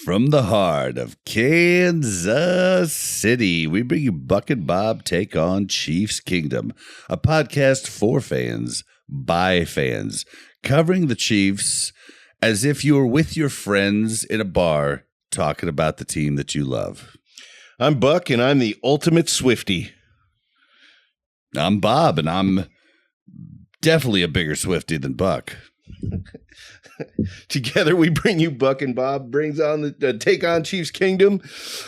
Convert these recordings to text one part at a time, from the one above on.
From the heart of Kansas City, we bring you Buck and Bob Take on Chiefs Kingdom, a podcast for fans, by fans, covering the Chiefs as if you were with your friends in a bar talking about the team that you love. I'm Buck, and I'm the ultimate Swiftie. I'm Bob, and I'm definitely a bigger Swiftie than Buck. Together, we bring you Buck and Bob brings on the Take on Chiefs Kingdom.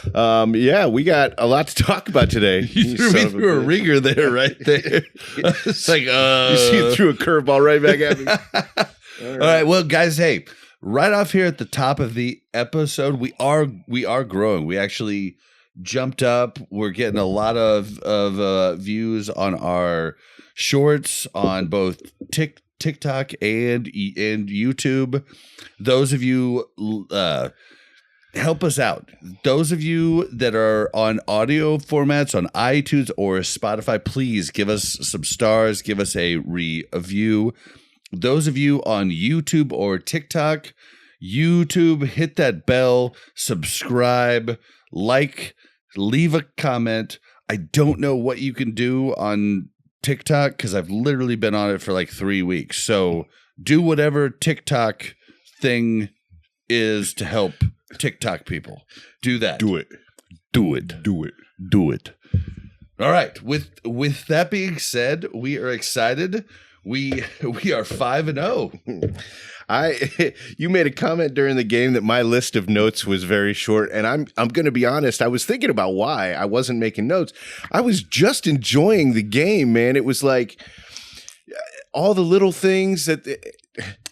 We got a lot to talk about today. You threw me through a ringer there, right there. It's like, you see, you threw a curveball right back at me. All right, well, guys, hey, right off here at the top of the episode, we are growing. We actually jumped up. We're getting a lot of views on our shorts on both TikTok and YouTube. Those of you help us out. Those of you that are on audio formats on iTunes or Spotify, please give us some stars, give us a review. Those of you on YouTube or TikTok, YouTube, hit that bell, subscribe, like, leave a comment. I don't know what you can do on TikTok because I've literally been on it for like 3 weeks. So do whatever TikTok thing is to help TikTok people. Do that. Do it. Do it. Do it. Do it. All right. With that being said, we are excited. We are 5-0. You made a comment during the game that my list of notes was very short, and I'm going to be honest. I was thinking about why I wasn't making notes. I was just enjoying the game, man. It was like all the little things that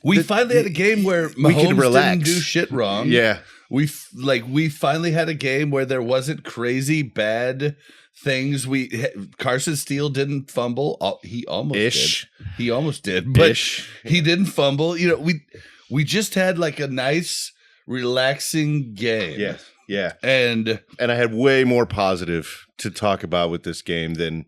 we finally had a game where Mahomes didn't do shit wrong. Yeah, we finally had a game where there wasn't crazy bad things. Carson Steele didn't fumble. He almost did. He almost did, but he didn't fumble. You know, we just had like a nice, relaxing game. Yes, yeah. And I had way more positive to talk about with this game than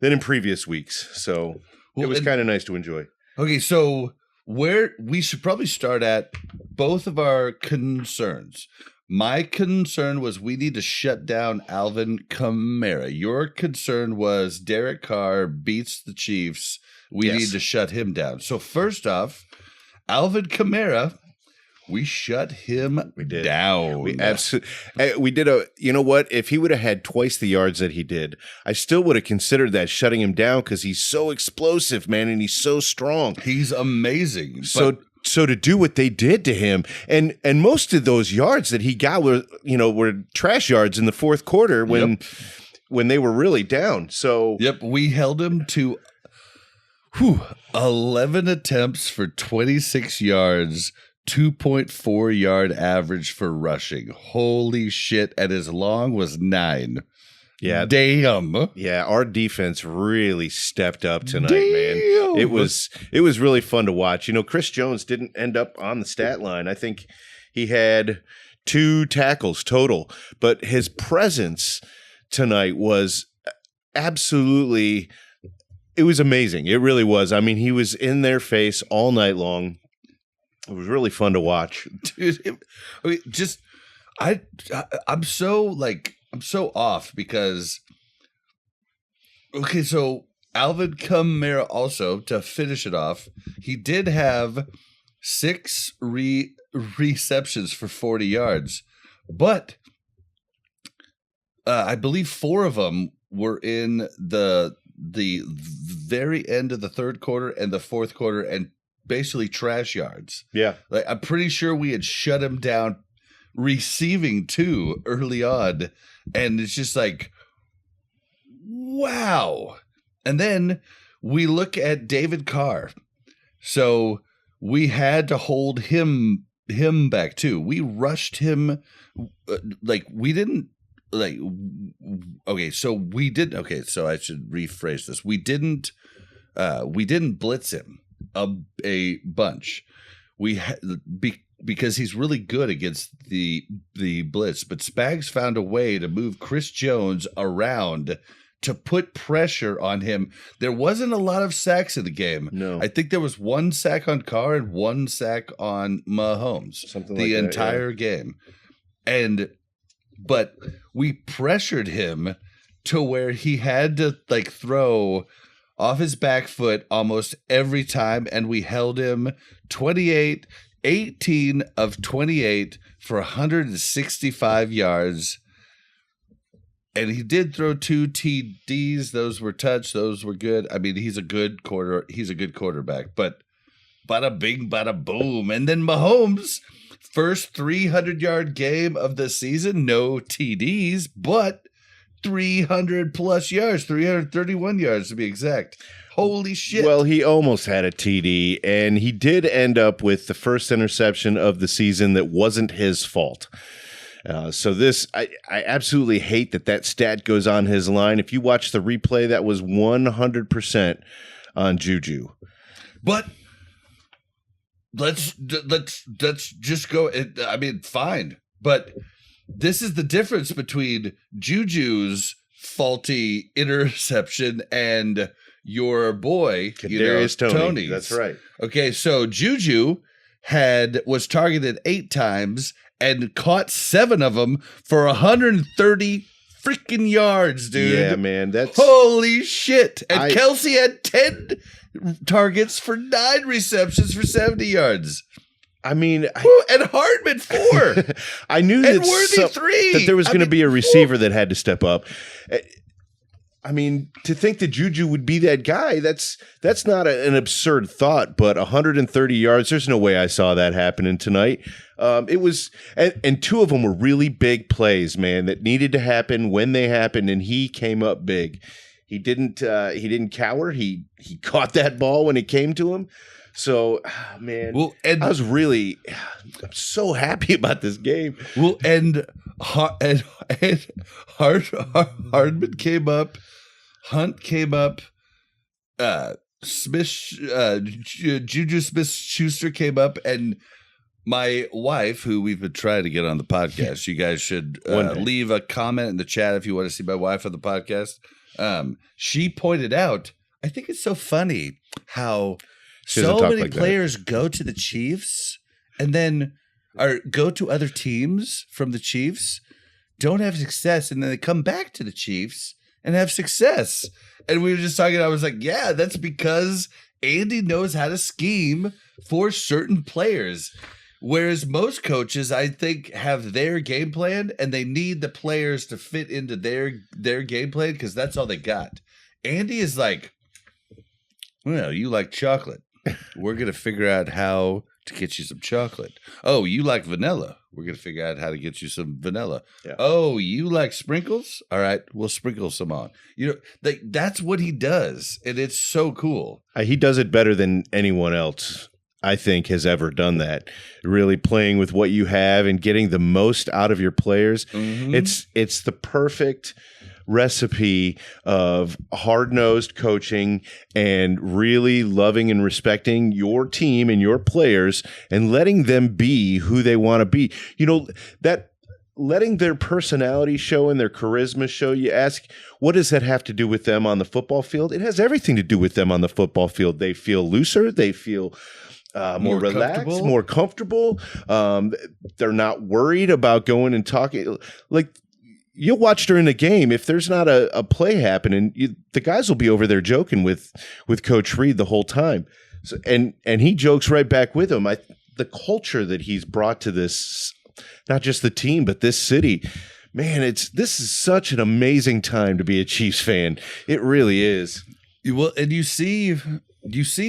in previous weeks. So it was kind of nice to enjoy. Okay, so where we should probably start at both of our concerns. My concern was we need to shut down Alvin Kamara. Your concern was Derek Carr beats the Chiefs. We need to shut him down. So first off, Alvin Kamara, we shut him down. We absolutely. We did you know what? If he would have had twice the yards that he did, I still would have considered that shutting him down because he's so explosive, man, and he's so strong. He's amazing. So to do what they did to him, and most of those yards that he got were trash yards in the fourth quarter when they were really down. So we held him to 11 attempts for 26 yards, 2.4 yard average for rushing. Holy shit! And his long was 9. Yeah, damn. Yeah, our defense really stepped up tonight, man. It was really fun to watch. You know, Chris Jones didn't end up on the stat line. I think he had 2 tackles total, but his presence tonight was absolutely. It was amazing. It really was. I mean, he was in their face all night long. It was really fun to watch, dude. I'm so off because, so Alvin Kamara also, to finish it off, he did have 6 receptions for 40 yards, but I believe 4 of them were in the very end of the third quarter and the fourth quarter and basically trash yards. Yeah. Like, I'm pretty sure we had shut him down receiving 2 early on, and it's just like, wow. And then we look at David Carr. So we had to hold him back too. We rushed him we didn't so I should rephrase this. We didn't blitz him a bunch. Because he's really good against the blitz, but Spags found a way to move Chris Jones around to put pressure on him. There wasn't a lot of sacks in the game. No. I think there was 1 sack on Carr and 1 sack on Mahomes. Something the like entire game. But we pressured him to where he had to like throw off his back foot almost every time, and we held him 18 of 28 for 165 yards. And he did throw 2 TDs. Those were touched. Those were good. I mean, he's a good quarterback, but bada bing, bada boom. And then Mahomes, first 300-yard game of the season, no TDs, but 300 plus yards, 331 yards to be exact. Holy shit. Well, he almost had a TD, and he did end up with the first interception of the season that wasn't his fault. So this, I absolutely hate that stat goes on his line. If you watch the replay, that was 100% on Juju. But let's just go. I mean, fine. But this is the difference between Juju's faulty interception and your boy, Tony's. That's right. Okay, so Juju was targeted 8 times and caught 7 of them for 130 freaking yards, dude. Yeah, man. That's holy shit. And Kelsey had 10 targets for 9 receptions for 70 yards. I mean, and Hardman 4. I knew and Worthy 3. That there was going to be a receiver that had to step up. I mean, to think that Juju would be that guy, that's not an absurd thought, but 130 yards, there's no way I saw that happening tonight. It was, and 2 of them were really big plays, man, that needed to happen when they happened, and he came up big. He didn't cower. He caught that ball when it came to him. So, man, I'm so happy about this game. Well, and Hardman came up, Hunt came up, Juju Smith-Schuster came up, and my wife, who we've been trying to get on the podcast, you guys should leave a comment in the chat if you want to see my wife on the podcast. She pointed out, I think it's so funny how so many players go to the Chiefs and then go to other teams from the Chiefs, don't have success, and then they come back to the Chiefs and have success. And we were just talking, I was like, yeah, that's because Andy knows how to scheme for certain players. Whereas most coaches, I think, have their game plan and they need the players to fit into their game plan because that's all they got. Andy is like, well, you like chocolate. We're going to figure out how to get you some chocolate. Oh, you like vanilla. We're going to figure out how to get you some vanilla. Yeah. Oh, you like sprinkles? All right, we'll sprinkle some on. That's what he does, and it's so cool. He does it better than anyone else, I think, has ever done that. Really playing with what you have and getting the most out of your players. Mm-hmm. It's the perfect recipe of hard-nosed coaching and really loving and respecting your team and your players and letting them be who they want to be. That letting their personality show and their charisma show. You ask, what does that have to do with them on the football field? It has everything to do with them on the football field. They feel looser. They feel more relaxed, more comfortable. They're not worried about going and talking. Like, you'll watch during the game, if there's not a play happening, the guys will be over there joking with Coach Reed the whole time. So, and he jokes right back with him. The culture that he's brought to this, not just the team, but this city, man, this is such an amazing time to be a Chiefs fan. It really is. Well, and you see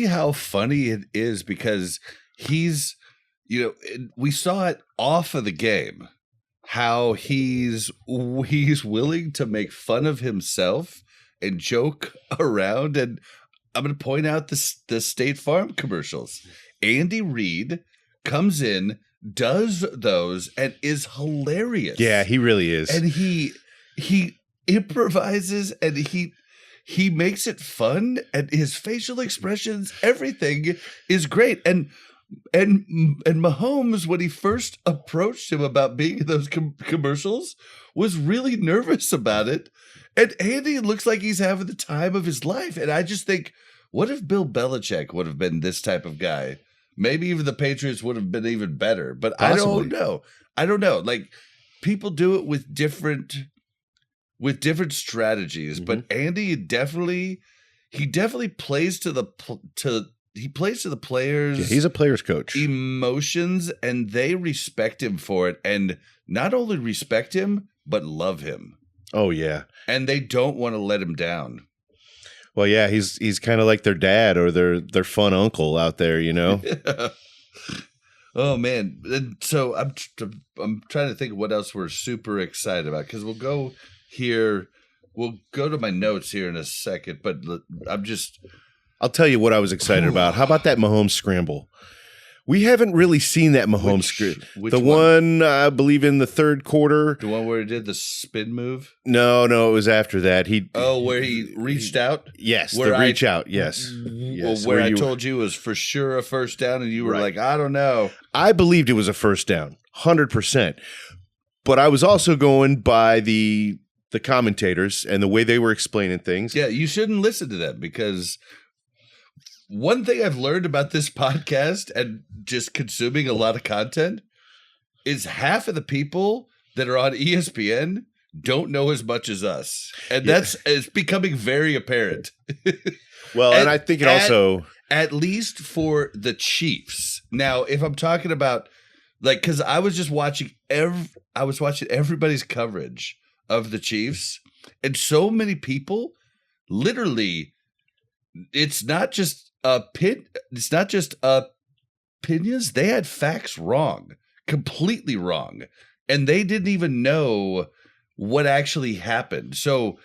how funny it is because he's, we saw it off of the game. How he's willing to make fun of himself and joke around. And I'm going to point out the State Farm commercials. Andy Reid comes in, does those, and is hilarious. Yeah, he really is. And he improvises and he makes it fun, and his facial expressions, everything is great. And Mahomes, when he first approached him about being in those commercials, was really nervous about it. And Andy looks like he's having the time of his life. And I just think, what if Bill Belichick would have been this type of guy? Maybe even the Patriots would have been even better. But possibly. I don't know. Like, people do it with different strategies, but Andy definitely plays to the players. Yeah, he's a player's coach. Emotions, and they respect him for it, and not only respect him but love him. Oh yeah, and they don't want to let him down. Well, yeah, he's kind of like their dad or their fun uncle out there, you know. Oh man, and so I'm trying to think of what else we're super excited about, because we'll go to my notes here in a second, but I'll tell you what I was excited about. How about that Mahomes scramble? We haven't really seen that Mahomes scramble. The one I believe in the third quarter. The one where he did the spin move? No, it was after that. Where he reached out? Yes, the reach out. Yes. Yes. Where I told you was for sure a first down, and you were like, I don't know. I believed it was a first down, 100%. But I was also going by the commentators and the way they were explaining things. Yeah, you shouldn't listen to them, because one thing I've learned about this podcast and just consuming a lot of content is half of the people that are on ESPN don't know as much as us. And it's becoming very apparent. Well, and I think it also... At least for the Chiefs. Now, if I'm talking about, like, because I was watching everybody's coverage of the Chiefs, and so many people, literally, it's not just opinions. They had facts wrong, completely wrong, and they didn't even know what actually happened. So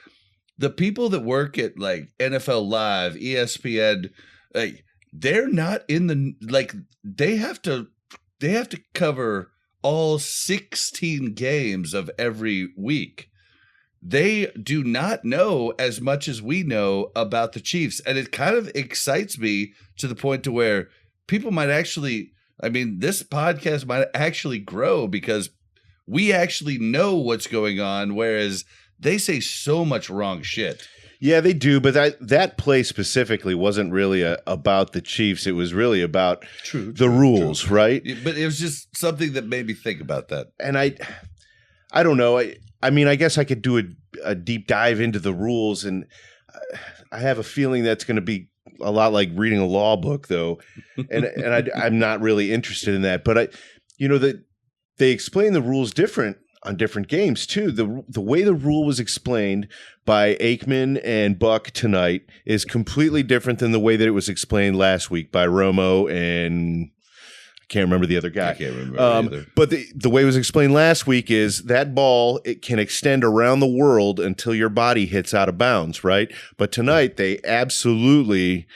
the people that work at like NFL Live, ESPN, like, they're not in the, like, they have to cover all 16 games of every week. They do not know as much as we know about the Chiefs. And it kind of excites me to the point to where people might actually, this podcast might actually grow because we actually know what's going on, whereas they say so much wrong shit. Yeah, they do, but that play specifically wasn't really about the Chiefs. It was really about the rules, right? But it was just something that made me think about that. And I don't know. I guess I could do a deep dive into the rules, and I have a feeling that's going to be a lot like reading a law book, though. And I'm not really interested in that. But they explain the rules different on different games too. The way the rule was explained by Aikman and Buck tonight is completely different than the way that it was explained last week by Romo and I can't remember the other guy. I can't remember either. But the way it was explained last week is that ball, it can extend around the world until your body hits out of bounds, right? But tonight they absolutely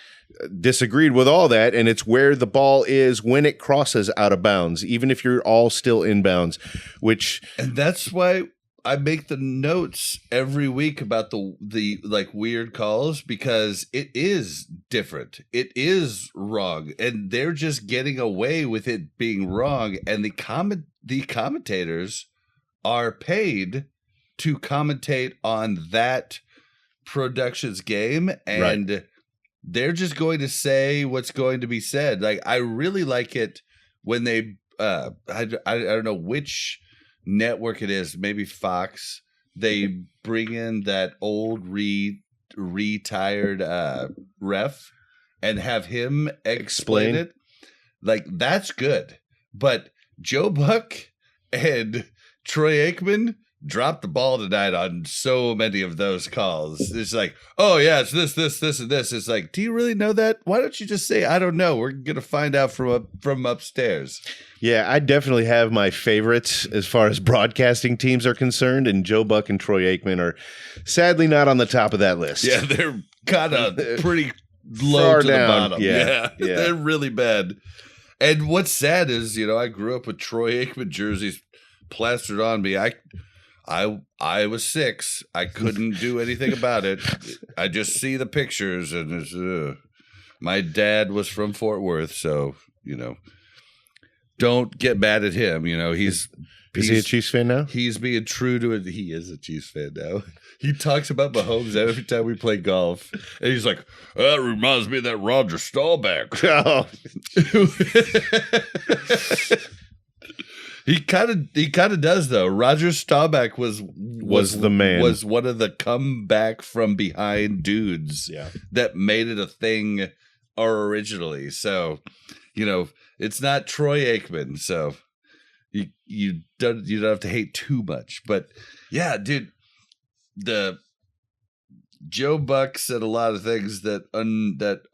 disagreed with all that, and it's where the ball is when it crosses out of bounds, even if you're all still in bounds, and that's why I make the notes every week about the like weird calls, because it is different. It is wrong, and they're just getting away with it being wrong, and the commentators are paid to commentate on that production's game, and right. They're just going to say what's going to be said. Like, I really like it when they, I don't know which network it is, maybe Fox. They bring in that old retired ref and have him explain it. Like, that's good. But Joe Buck and Troy Aikman dropped the ball tonight on so many of those calls. It's like, oh yeah, it's this, and this. It's like, do you really know that? Why don't you just say, I don't know? We're gonna find out from upstairs. Yeah, I definitely have my favorites as far as broadcasting teams are concerned, and Joe Buck and Troy Aikman are sadly not on the top of that list. Yeah, they're kind of pretty low to the bottom. Yeah, They're really bad. And what's sad is, I grew up with Troy Aikman jerseys plastered on me. I was 6. I couldn't do anything about it. I just see the pictures, and it's, my dad was from Fort Worth, so don't get mad at him. Is he a Chiefs fan now? He's being true to it. He is a Chiefs fan now. He talks about Mahomes every time we play golf, and he's like, "That reminds me of that Roger Staubach." Oh. He kind of does though. Roger Staubach was the man. Was one of the comeback from behind dudes that made it a thing originally. So, it's not Troy Aikman. So you don't have to hate too much. But yeah, dude, the Joe Buck said a lot of things that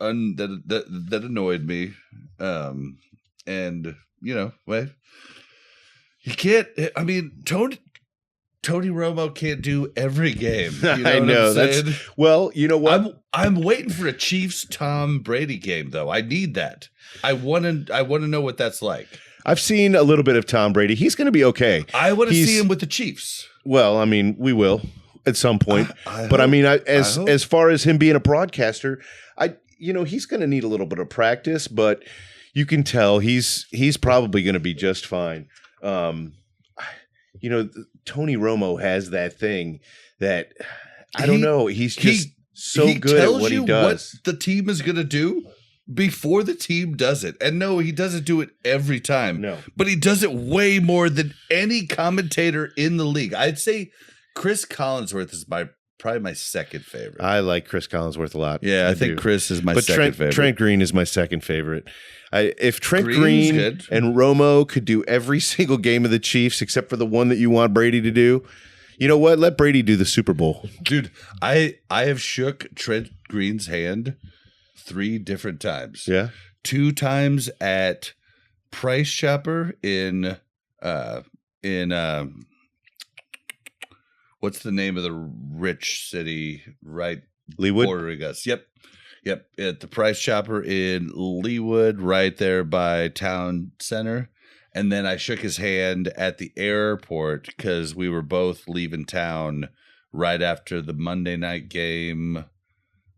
annoyed me. And wait. You can't. I mean, Tony Romo can't do every game. You know I know. what I'm saying? Well, you know what? I'm waiting for a Chiefs Tom Brady game though. I need that. I want to know what that's like. I've seen a little bit of Tom Brady. He's going to be okay. I want to see him with the Chiefs. Well, I mean, we will at some point. But I mean, as far as him being a broadcaster, he's going to need a little bit of practice, but you can tell he's probably going to be just fine. Tony Romo has that thing that I don't know. He's just so good at what he does. What the team is going to do before the team does it. And no, he doesn't do it every time. No. But he does it way more than any commentator in the league. I'd say Chris Collinsworth is probably my second favorite. I like Chris Collinsworth a lot. Yeah, I think Chris is my second favorite. Trent Green is my second favorite. If Trent Green and Romo could do every single game of the Chiefs except for the one that you want Brady to do, you know what? Let Brady do the Super Bowl. Dude, I have shook Trent Green's hand 3 different times. Yeah. 2 times at Price Chopper in what's the name of the rich city right Leawood? bordering us? Yep. At the Price Chopper in Leawood, right there by Town Center. And then I shook his hand at the airport because we were both leaving town right after the Monday night game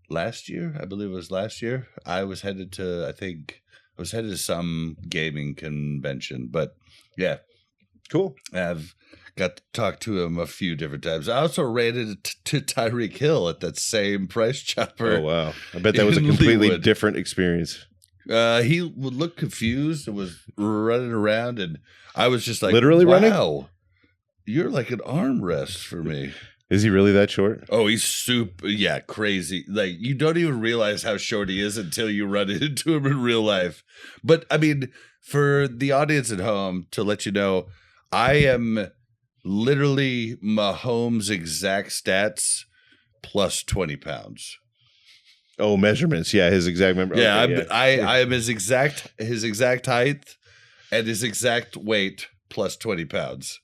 last year. I believe it was last year. I was headed to some gaming convention. But yeah. Cool. I've got to talk to him a few different times. I also ran into Tyreek Hill at that same Price Chopper. Oh, wow. I bet that was a completely different experience. He would look confused and was running around, and I was just like, literally running? Wow, you're like an armrest for me. Is he really that short? Oh, he's super, crazy. Like, you don't even realize how short he is until you run into him in real life. But, I mean, for the audience at home, to let you know, I am literally Mahomes' exact stats plus 20 pounds. Oh, measurements. Yeah, his exact measurement. Yeah, okay, I am his exact height and his exact weight plus 20 pounds.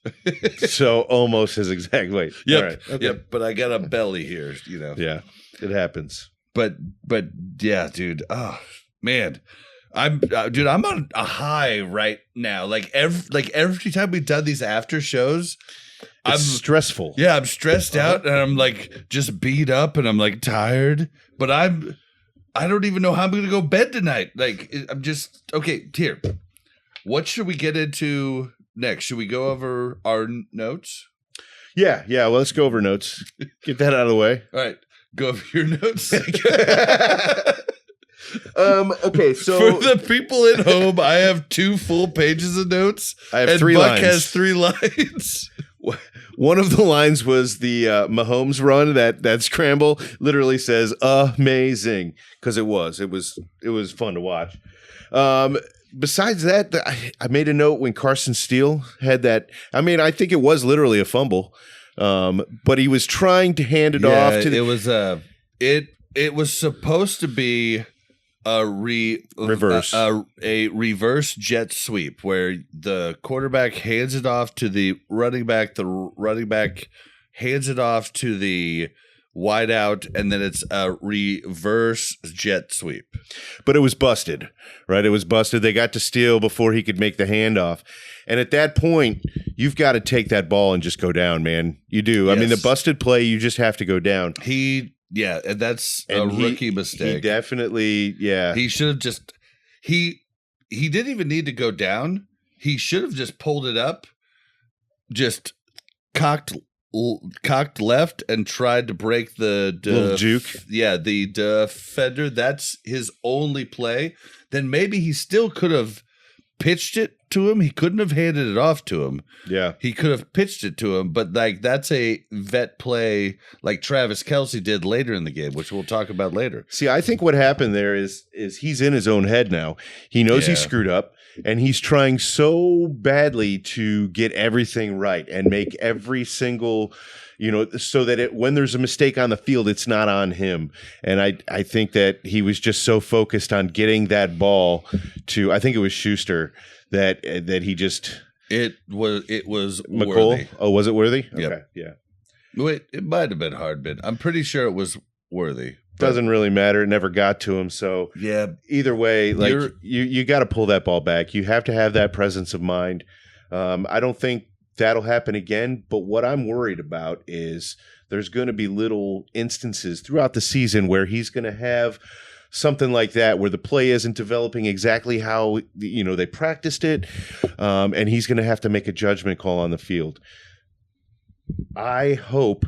So almost his exact weight. Yep. All right. Okay. Yep. But I got a belly here, Yeah, it happens. But yeah, dude. Oh man. I'm on a high right now. Like every time we've done these after shows, I'm stressful. Yeah, I'm stressed out and I'm like just beat up and I'm like tired. But I don't even know how I'm going to go bed tonight. Like I'm just okay. Here, what should we get into next? Should we go over our notes? Yeah. Well, let's go over notes. Get that out of the way. All right, go over your notes. Okay, so for the people at home, I have 2 full pages of notes. I have and 3 Buck lines. has 3 lines. One of the lines was the Mahomes run. That scramble literally says amazing because it was fun to watch. Besides that, I made a note when Carson Steele had that. I mean, I think it was literally a fumble, but he was trying to hand it off to. It was it was supposed to be a reverse jet sweep where the quarterback hands it off to the running back. The running back hands it off to the wideout, and then it's a reverse jet sweep. But it was busted, right? It was busted. They got to Steele before he could make the handoff. And at that point, you've got to take that ball and just go down, man. You do. Yes. I mean, the busted play, you just have to go down. And that's a rookie mistake. He definitely, yeah. He should have just he didn't even need to go down. He should have just pulled it up, just cocked left and tried to break the little juke. Yeah, the defender. That's his only play. Then maybe he still could have pitched it to him. He couldn't have handed it off to him. Yeah. He could have pitched it to him, but like that's a vet play like Travis Kelce did later in the game, which we'll talk about later. See, I think what happened there is he's in his own head now. He knows he screwed up, and he's trying so badly to get everything right and make every single, so that when there's a mistake on the field, it's not on him. And I think that he was just so focused on getting that ball to, I think it was Schuster, that he just... It was McColl? Worthy. Oh, was it Worthy? Yep. Okay, yeah. Wait, it might have been Hardman. I'm pretty sure it was Worthy. Doesn't really matter. It never got to him. So yeah, either way, like you got to pull that ball back. You have to have that presence of mind. I don't think that'll happen again. But what I'm worried about is there's going to be little instances throughout the season where he's going to have something like that, where the play isn't developing exactly how they practiced it, and he's going to have to make a judgment call on the field. I hope,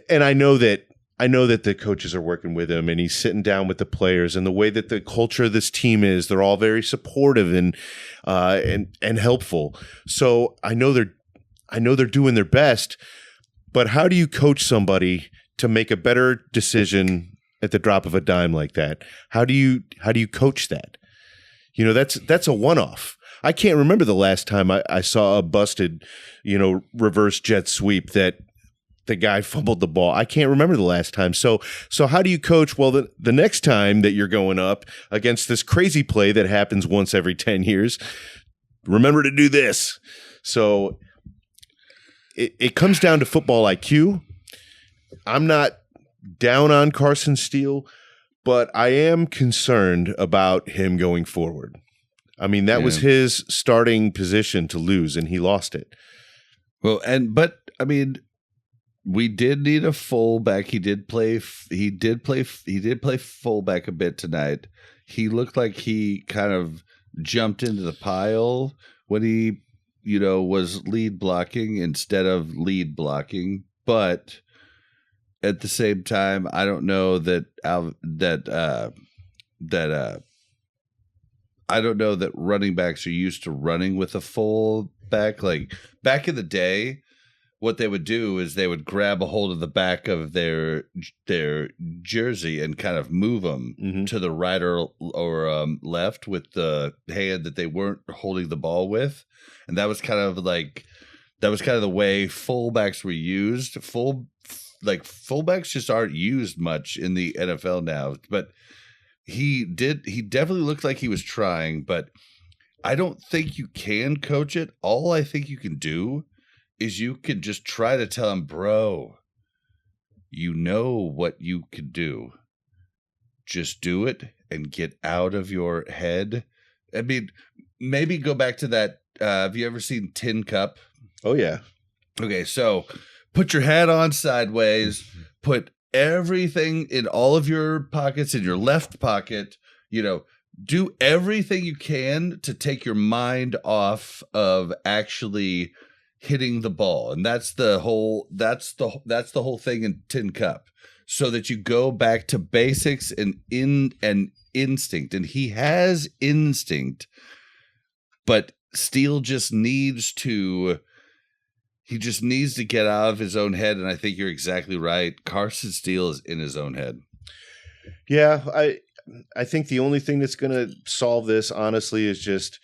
and I know that the coaches are working with him, and he's sitting down with the players, and the way that the culture of this team is, they're all very supportive and helpful. So I know they're doing their best, but how do you coach somebody to make a better decision at the drop of a dime like that? How do you coach that? That's a one-off. I can't remember the last time I saw a busted, reverse jet sweep that the guy fumbled the ball. I can't remember the last time. So how do you coach? Well, the next time that you're going up against this crazy play that happens once every 10 years, remember to do this. So it comes down to football IQ. I'm not down on Carson Steele, but I am concerned about him going forward. I mean, that was his starting position to lose, and he lost it. Well, but I mean, we did need a fullback. He did play fullback a bit tonight. He looked like he kind of jumped into the pile when he, was lead blocking instead of lead blocking, but at the same time, I don't know that I don't know that running backs are used to running with a full back. Like back in the day, what they would do is they would grab a hold of the back of their jersey and kind of move them to the right or left with the hand that they weren't holding the ball with, and that was kind of the way fullbacks were used. Fullbacks just aren't used much in the NFL now, but he definitely looked like he was trying, but I don't think you can coach it. All I think you can do is you can just try to tell him, bro, you know what you can do. Just do it and get out of your head. I mean, maybe go back to that. Have you ever seen Tin Cup? Oh, yeah. Okay, so put your hat on sideways, put everything in all of your pockets, in your left pocket, do everything you can to take your mind off of actually hitting the ball. And that's the whole thing in Tin Cup, so that you go back to basics and instinct. And he has instinct, but Steele just needs to get out of his own head, and I think you're exactly right. Carson Steele is in his own head. Yeah, I think the only thing that's going to solve this, honestly, is just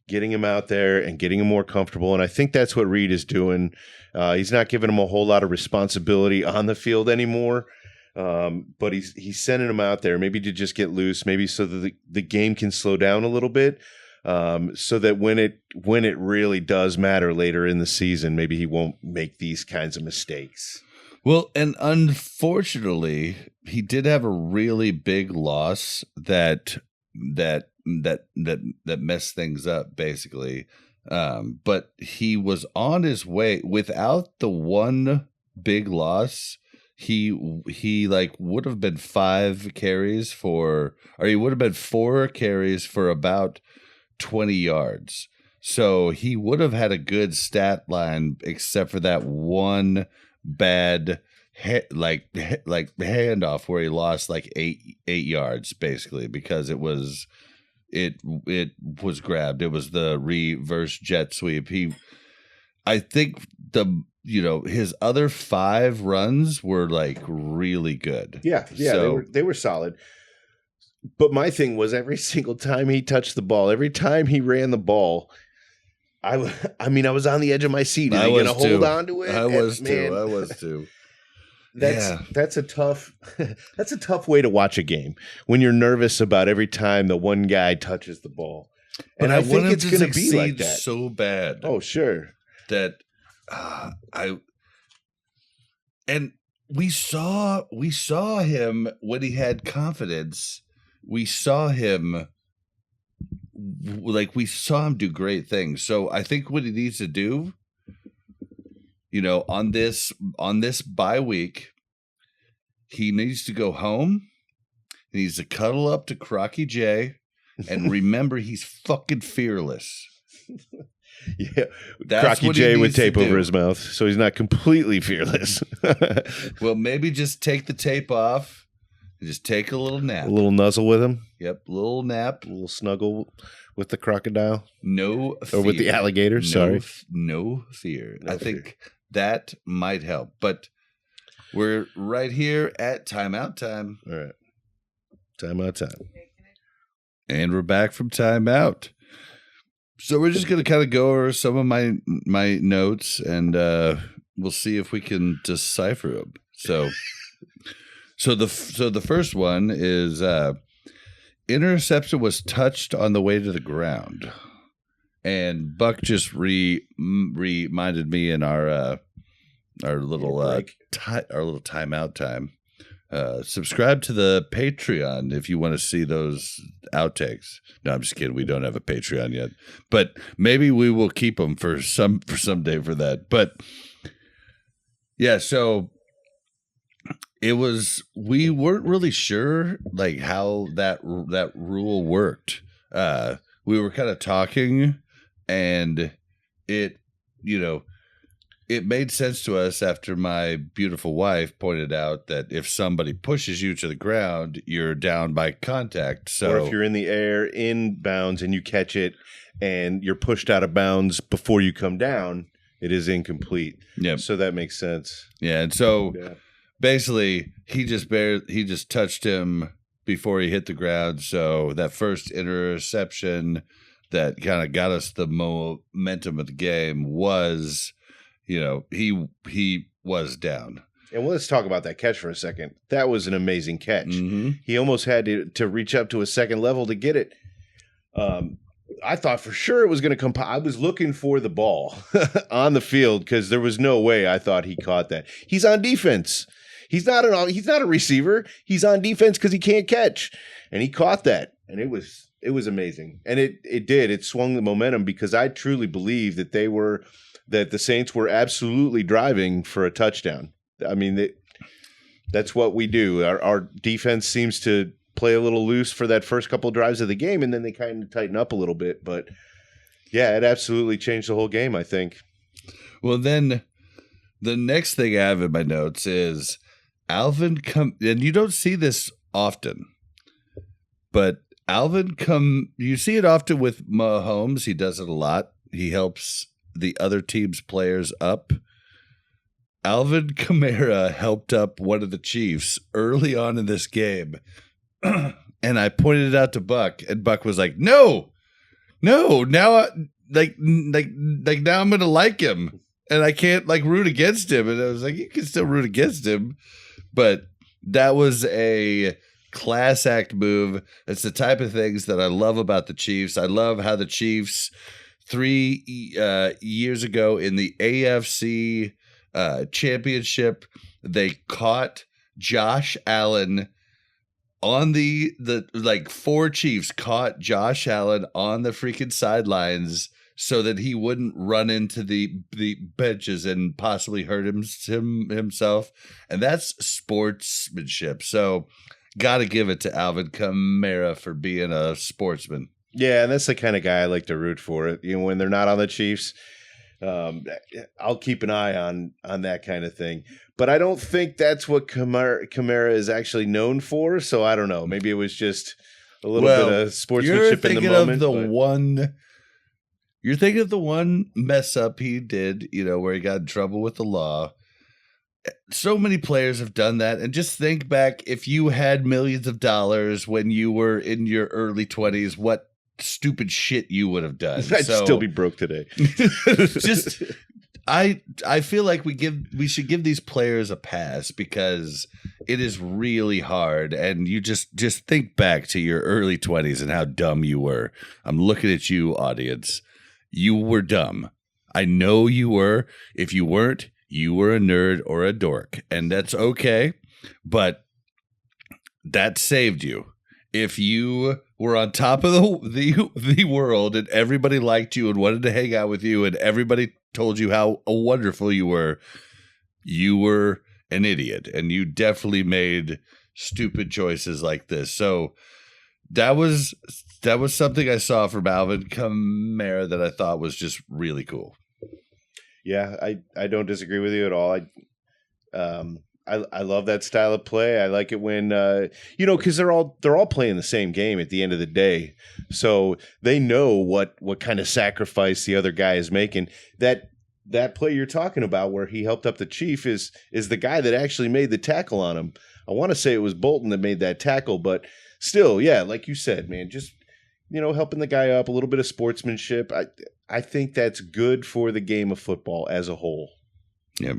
getting him out there and getting him more comfortable, and I think that's what Reed is doing. He's not giving him a whole lot of responsibility on the field anymore, but he's sending him out there maybe to just get loose, maybe so that the game can slow down a little bit. So that when it really does matter later in the season, maybe he won't make these kinds of mistakes. Well, and unfortunately, he did have a really big loss that messed things up, basically. But he was on his way. Without the one big loss, he would have been 4 carries for about 20 yards. So he would have had a good stat line, except for that one bad handoff where he lost like eight yards, basically, because it was it was grabbed. It was the reverse jet sweep. I think his other 5 runs were like really good. Yeah, So, they were solid. But my thing was every single time he touched the ball, every time he ran the ball, I was on the edge of my seat. Is he going to hold on to it? I was too. That's a tough way to watch a game when you're nervous about every time the one guy touches the ball. And I think it's going to be like that so bad. Oh, sure. That we saw him when he had confidence. We saw him do great things. So I think what he needs to do, on this bye week, he needs to go home. He needs to cuddle up to Crocky J and remember he's fucking fearless. Yeah, Crocky J with tape over his mouth, so he's not completely fearless. Well, maybe just take the tape off. Just take a little nap. A little nuzzle with him. Yep, little nap. A little snuggle with the crocodile. No fear. Or with the alligator, sorry. No fear. I think that might help. But we're right here at timeout time. All right. Timeout time. And we're back from timeout. So we're just going to kind of go over some of my notes, and we'll see if we can decipher them. So the first one is interception was touched on the way to the ground, and Buck just reminded me in our little timeout time. Subscribe to the Patreon if you want to see those outtakes. No, I'm just kidding. We don't have a Patreon yet, but maybe we will keep them for someday for that. But yeah, so. We weren't really sure like how that rule worked. We were kind of talking, and it made sense to us after my beautiful wife pointed out that if somebody pushes you to the ground, you're down by contact. So, or if you're in the air in bounds and you catch it and you're pushed out of bounds before you come down, it is incomplete. Yeah. So that makes sense. Yeah, and so. Yeah. Basically, he just touched him before he hit the ground. So that first interception that kind of got us the momentum of the game was, he was down. And let's talk about that catch for a second. That was an amazing catch. Mm-hmm. He almost had to reach up to a second level to get it. I thought for sure it was going to come. I was looking for the ball on the field because there was no way I thought he caught that. He's on defense. He's not a receiver. He's on defense because he can't catch, and he caught that, and it was amazing. And it swung the momentum because I truly believe that the Saints were absolutely driving for a touchdown. I mean, that's what we do. Our defense seems to play a little loose for that first couple of drives of the game, and then they kind of tighten up a little bit. But yeah, it absolutely changed the whole game, I think. Well, then the next thing I have in my notes is Alvin and you don't see this often, but you see it often with Mahomes. He does it a lot. He helps the other team's players up. Alvin Kamara helped up one of the Chiefs early on in this game. And I pointed it out to Buck, and Buck was like, no, now now I'm going to like him, and I can't root against him. And I was like, you can still root against him. But that was a class act move. It's the type of things that I love about the Chiefs. I love how the Chiefs 3 years ago in the AFC championship, they caught Josh Allen on the 4 Chiefs caught Josh Allen on the freaking sidelines so that he wouldn't run into the benches and possibly hurt himself. And that's sportsmanship. So got to give it to Alvin Kamara for being a sportsman. Yeah, and that's the kind of guy I like to root for. When they're not on the Chiefs, I'll keep an eye on that kind of thing. But I don't think that's what Kamara is actually known for. So I don't know. Maybe it was just A little bit of sportsmanship in the moment. You're thinking of the one mess up he did, where he got in trouble with the law. So many players have done that. And just think back, if you had millions of dollars when you were in your early 20s, what stupid shit you would have done. I'd still be broke today. Just I feel like we should give these players a pass because it is really hard, and you just think back to your early 20s and how dumb you were. I'm looking at you, audience. You were dumb. I know you were. If you weren't, you were a nerd or a dork, and that's okay, but that saved you. If you were on top of the world and everybody liked you and wanted to hang out with you and everybody told you how wonderful you were an idiot, and you definitely made stupid choices like this. So that was something I saw from Alvin Kamara that I thought was just really cool. Yeah, I don't disagree with you at all. I love that style of play. I like it when because they're all playing the same game at the end of the day, so they know what kind of sacrifice the other guy is making. That play you're talking about, where he helped up the Chief, is the guy that actually made the tackle on him. I want to say it was Bolton that made that tackle, but still, yeah, like you said, man, just helping the guy up, a little bit of sportsmanship. I think that's good for the game of football as a whole. Yep.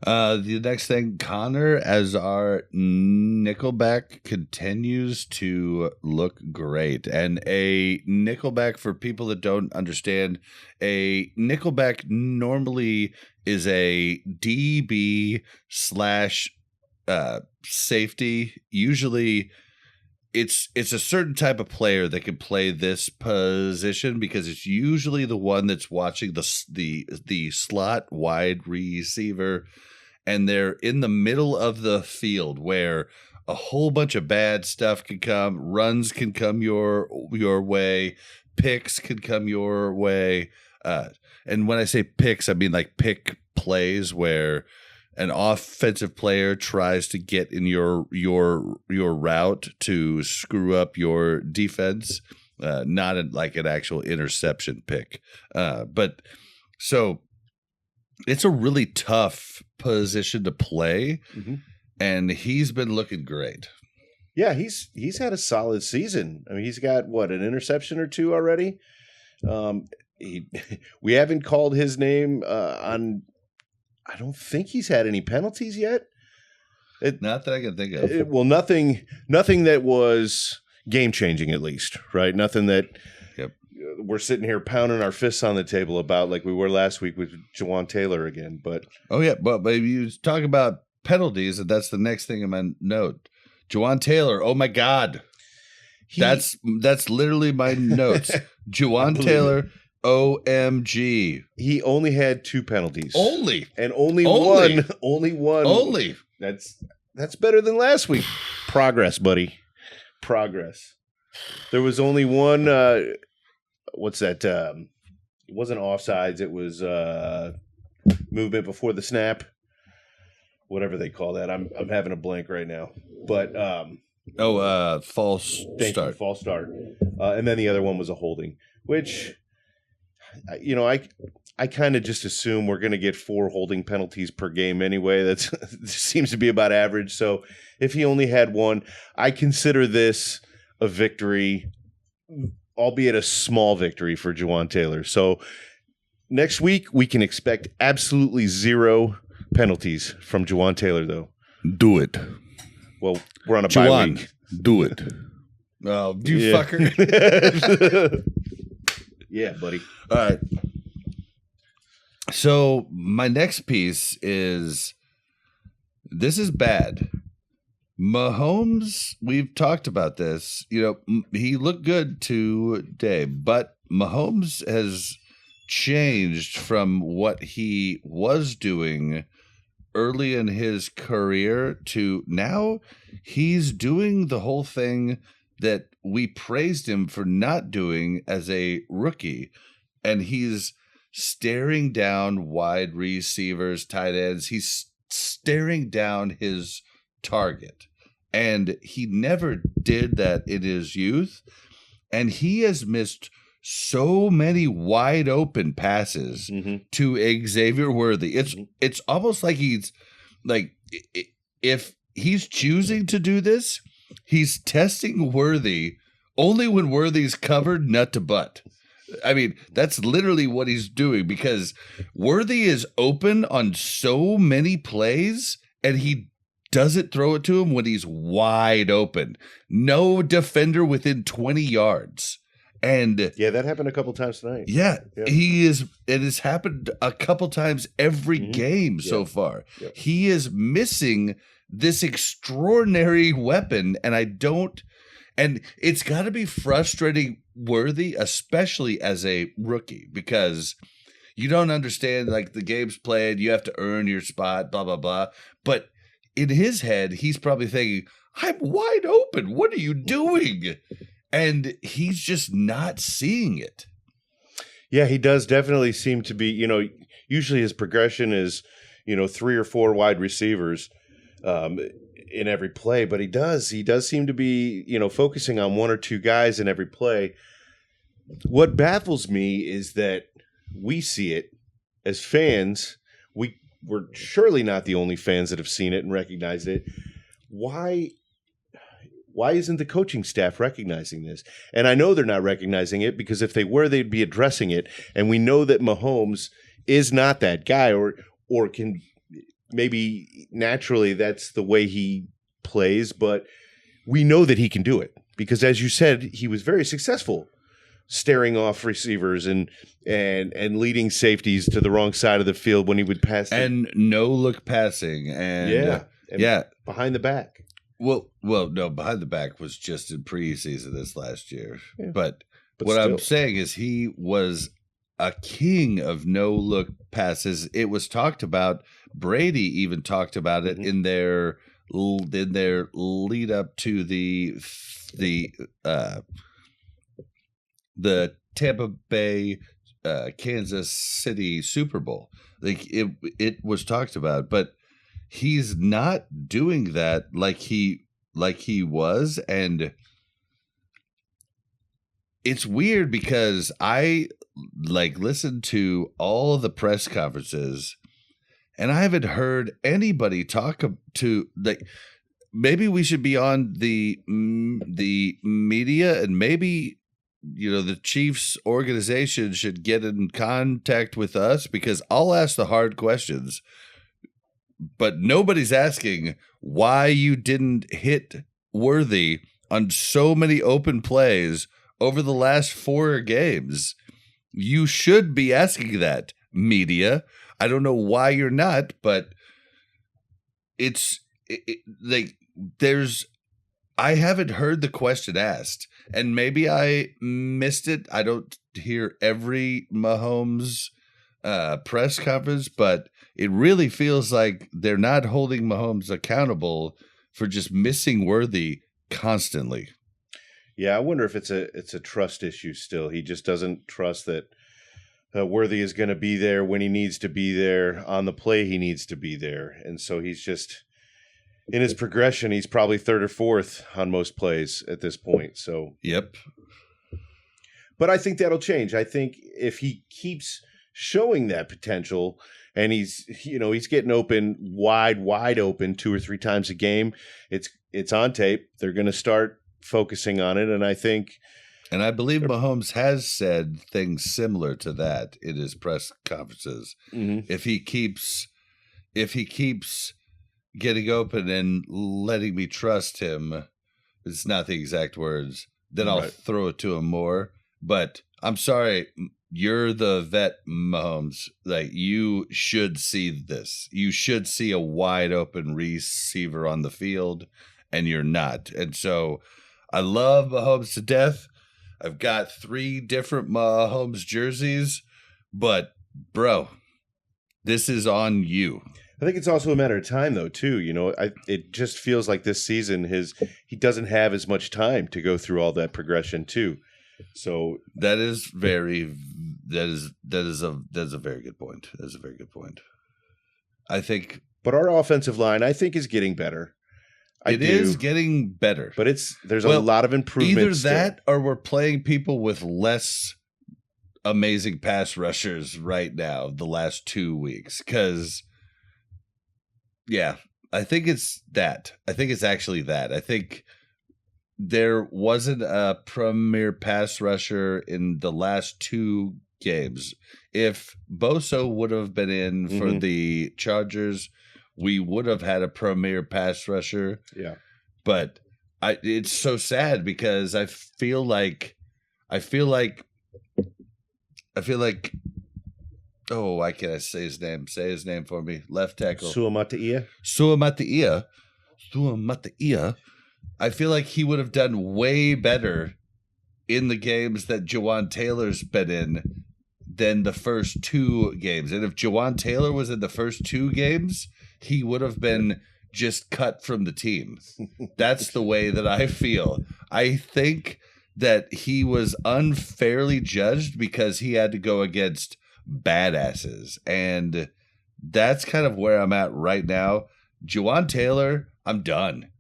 The next thing, Connor as our nickelback continues to look great. And a nickelback, for people that don't understand, a nickelback normally is a DB / safety. Usually it's a certain type of player that can play this position because it's usually the one that's watching the slot wide receiver, and they're in the middle of the field where a whole bunch of bad stuff can come, runs can come your way, picks can come your way. And when I say picks, I mean like pick plays where an offensive player tries to get in your route to screw up your defense, not like an actual interception pick. But so it's a really tough position to play, and he's been looking great. Yeah, he's had a solid season. I mean, he's got an interception or two already. We haven't called his name on. I don't think he's had any penalties yet. Not that I can think of. Nothing that was game changing, at least, right? Nothing that we're sitting here pounding our fists on the table about like we were last week with Jawan Taylor again. But but you talk about penalties, and that's the next thing in my note. Jawan Taylor, oh my God, that's literally my notes. Jawan Taylor. OMG. He only had 2 penalties. Only one. That's better than last week. Progress, buddy. Progress. There was only one what's that? It wasn't offsides, it was movement before the snap. Whatever they call that. I'm having a blank right now. But false start. False start. And then the other one was a holding, which I kind of just assume we're going to get 4 holding penalties per game anyway. That seems to be about average. So if he only had 1, I consider this a victory, albeit a small victory for Jawan Taylor. So next week we can expect absolutely 0 penalties from Jawan Taylor, though. Do it. Well, we're on a bye week. Do it. Oh, you fucker. Yeah, buddy. All right. So my next piece is, this is bad. Mahomes, we've talked about this. He looked good today, but Mahomes has changed from what he was doing early in his career to now he's doing the whole thing that we praised him for not doing as a rookie. And he's staring down wide receivers, tight ends. He's staring down his target. And he never did that in his youth. And he has missed so many wide open passes to Xavier Worthy. It's almost like he's like, if he's choosing to do this, he's testing Worthy only when Worthy's covered nut to butt. I mean, that's literally what he's doing, because Worthy is open on so many plays and he doesn't throw it to him when he's wide open. No defender within 20 yards. And yeah, that happened a couple times tonight. Yeah, he is. It has happened a couple times every game so far. Yep. He is missing this extraordinary weapon, and and it's got to be frustrating Worthy, especially as a rookie, because you don't understand, like, the game's played, you have to earn your spot, blah, blah, blah. But in his head, he's probably thinking, I'm wide open. What are you doing? And he's just not seeing it. Yeah, he does definitely seem to be, usually his progression is, 3 or 4 wide receivers in every play, but he does seem to be, focusing on 1 or 2 guys in every play. What baffles me is that we see it as fans. We're surely not the only fans that have seen it and recognized it. Why isn't the coaching staff recognizing this? And I know they're not recognizing it, because if they were, they'd be addressing it. And we know that Mahomes is not that guy, or can maybe naturally that's the way he plays, but we know that he can do it, because, as you said, he was very successful staring off receivers and leading safeties to the wrong side of the field when he would pass and no look passing and behind the back. Well, no, behind the back was just in preseason this last year. Yeah. But what still, I'm saying is he was a king of no look passes. It was talked about. Brady even talked about it in their lead up to the Tampa Bay Kansas City Super Bowl. Like it was talked about, but he's not doing that like he was. And it's weird, because I listened to all the press conferences, and I haven't heard anybody talk to, maybe we should be on the media, and maybe the Chiefs organization should get in contact with us, because I'll ask the hard questions. But nobody's asking why you didn't hit Worthy on so many open plays over the last 4 games. You should be asking that, media. I don't know why you're not, but I haven't heard the question asked, and maybe I missed it. I don't hear every Mahomes press conference, but it really feels like they're not holding Mahomes accountable for just missing Worthy constantly. Yeah, I wonder if it's a trust issue still. He just doesn't trust that Worthy is going to be there when he needs to be there, on the play he needs to be there. And so he's just, in his progression, he's probably 3rd or 4th on most plays at this point. So yep. But I think that'll change. I think if he keeps showing that potential, and he's getting open, wide open 2 or 3 times a game, it's on tape. They're going to start focusing on it, and I think, and I believe Mahomes has said things similar to that in his press conferences. If he keeps getting open and letting me trust him, it's not the exact words, then I'll throw it to him more. But I'm sorry, you're the vet, Mahomes. You should see this. You should see a wide open receiver on the field, and you're not. And so I love Mahomes to death. I've got 3 different Mahomes jerseys, but bro, this is on you. I think it's also a matter of time, though, too. It just feels like this season he doesn't have as much time to go through all that progression, too. So that is a very good point. That is a very good point. I think, but our offensive line, I think, is getting better. It is getting better. But there's a lot of improvements. Either that or we're playing people with less amazing pass rushers right now the last 2 weeks. Because, yeah, I think it's that. I think it's actually that. I think there wasn't a premier pass rusher in the last 2 games. If Bosa would have been in for the Chargers, we would have had a premier pass rusher. Yeah. But it's so sad because I feel like oh, why can't I say his name? Say his name for me. Left tackle. Suamataia. I feel like he would have done way better in the games that Jawan Taylor's been in than the first 2 games. And if Jawan Taylor was in the first 2 games, he would have been just cut from the team. That's the way that I feel. I think that he was unfairly judged because he had to go against badasses. And that's kind of where I'm at right now. Jawan Taylor, I'm done.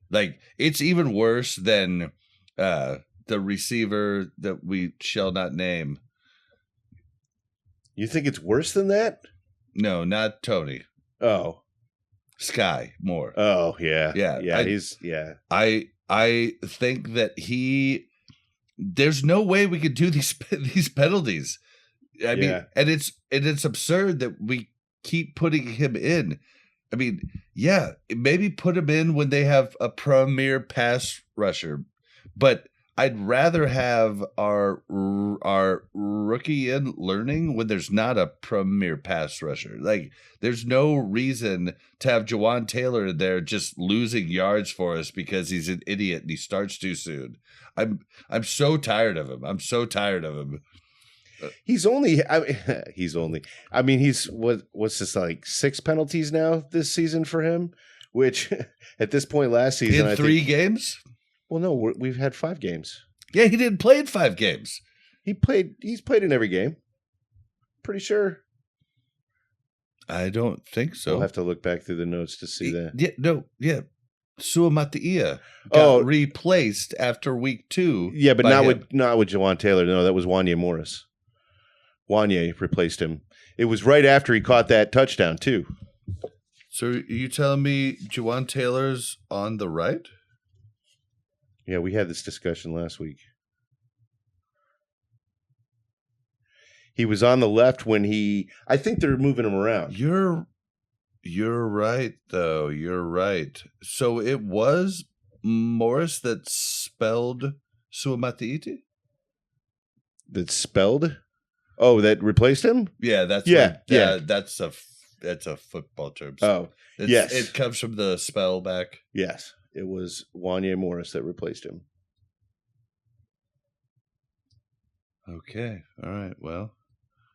Like, it's even worse than the receiver that we shall not name. You think it's worse than that? No, not Tony. Oh. Sky Moore. Oh, yeah. Yeah. I think that there's no way we could do these penalties. I mean, and it's absurd that we keep putting him in. I mean, yeah, maybe put him in when they have a premier pass rusher, but I'd rather have our rookie in learning when there's not a premier pass rusher. Like, there's no reason to have Jawan Taylor there just losing yards for us because he's an idiot and he starts too soon. I'm so tired of him. He's what's this, like 6 penalties now this season for him, which at this point last season in 3 games. Well, no, we've had 5 games. Yeah, he didn't play in 5 games. He's played in every game. Pretty sure. I don't think so. We'll have to look back through the notes to see that. Yeah. Suamataia got replaced after week 2. Yeah, but not with Jawan Taylor. No, that was Wanya Morris. Wanya replaced him. It was right after he caught that touchdown too. So are you telling me Jawan Taylor's on the right? Yeah, we had this discussion last week. He was on the left when I think they're moving him around. You're right, though. You're right. So it was Morris that spelled Suamataia? That spelled? Oh, that replaced him? Yeah, that's a football term. So yes. It comes from the spell back. Yes. It was Wanya Morris that replaced him. Okay. All right. Well.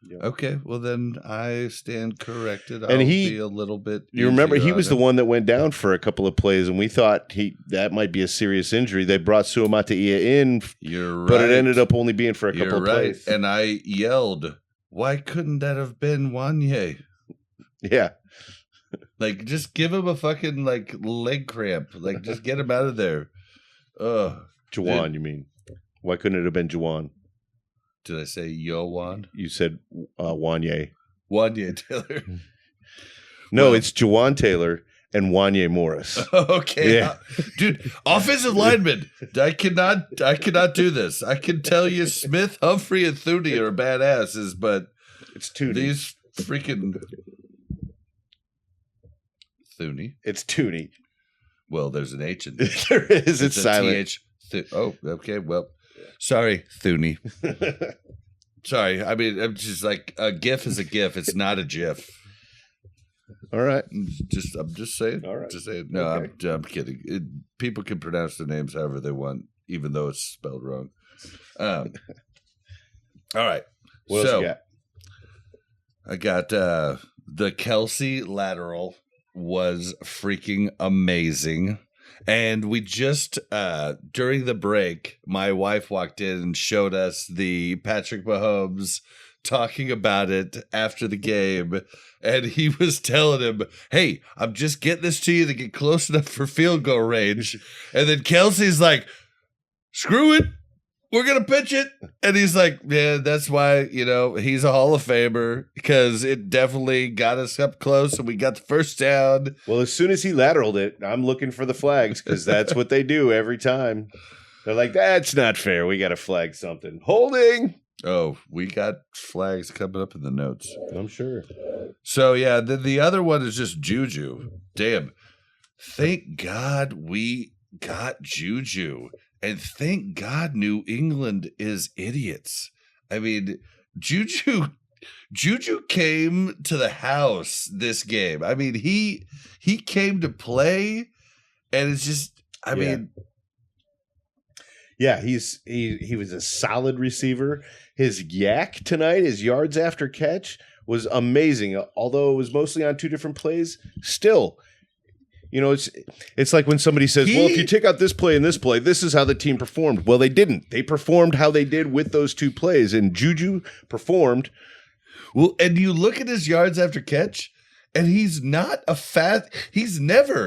Yep. Okay. Well, then I stand corrected. And I'll be a little bit. You remember he was the one that went down for a couple of plays, and we thought that might be a serious injury. They brought Suamataia in. You're right. But it ended up only being for a couple of plays. And I yelled, "Why couldn't that have been Wanya?" Yeah. Like, just give him a fucking, like, leg cramp. Like, just get him out of there. Jawan, you mean. Why couldn't it have been Jawan? Did I say Yowan? You said Wanya. Wanya Taylor. No, it's Jawan Taylor and Wanya Morris. Okay. Yeah. Dude, offensive lineman. I cannot do this. I can tell you Smith, Humphrey, and Thuney are badasses, but it's Tooney. These freaking... Thuney. It's Tooney. Well, there's an H in there. There is. It's silent. Okay. Well, sorry, Thuney. Sorry. I mean, I'm just like, a GIF is a GIF. It's not a GIF. All right. I'm just saying. All right. Just saying. No, okay. I'm kidding. People can pronounce their names however they want, even though it's spelled wrong. All right. What else you got? I got the Kelsey lateral was freaking amazing. And we just, during the break, my wife walked in and showed us the Patrick Mahomes talking about it after the game, and he was telling him, "Hey, I'm just getting this to you to get close enough for field goal range." And then Kelsey's like, "Screw it. We're going to pitch it." And he's like, "Yeah, that's why, he's a Hall of Famer, because it definitely got us up close and we got the first down." Well, as soon as he lateraled it, I'm looking for the flags because that's what they do every time. They're like, "That's not fair. We got to flag something." Holding. Oh, we got flags coming up in the notes. I'm sure. So, yeah, the other one is just Juju. Damn. Thank God we got Juju. And thank God New England is idiots. I mean, Juju came to the house this game. I mean, he came to play, and it's just, I mean. Yeah, he was a solid receiver. His yak tonight, his yards after catch, was amazing. Although it was mostly on two different plays, still. It's like when somebody says, well, if you take out this play and this play, this is how the team performed. Well, they didn't. They performed how they did with those two plays, and Juju performed. Well, and you look at his yards after catch, and he's never,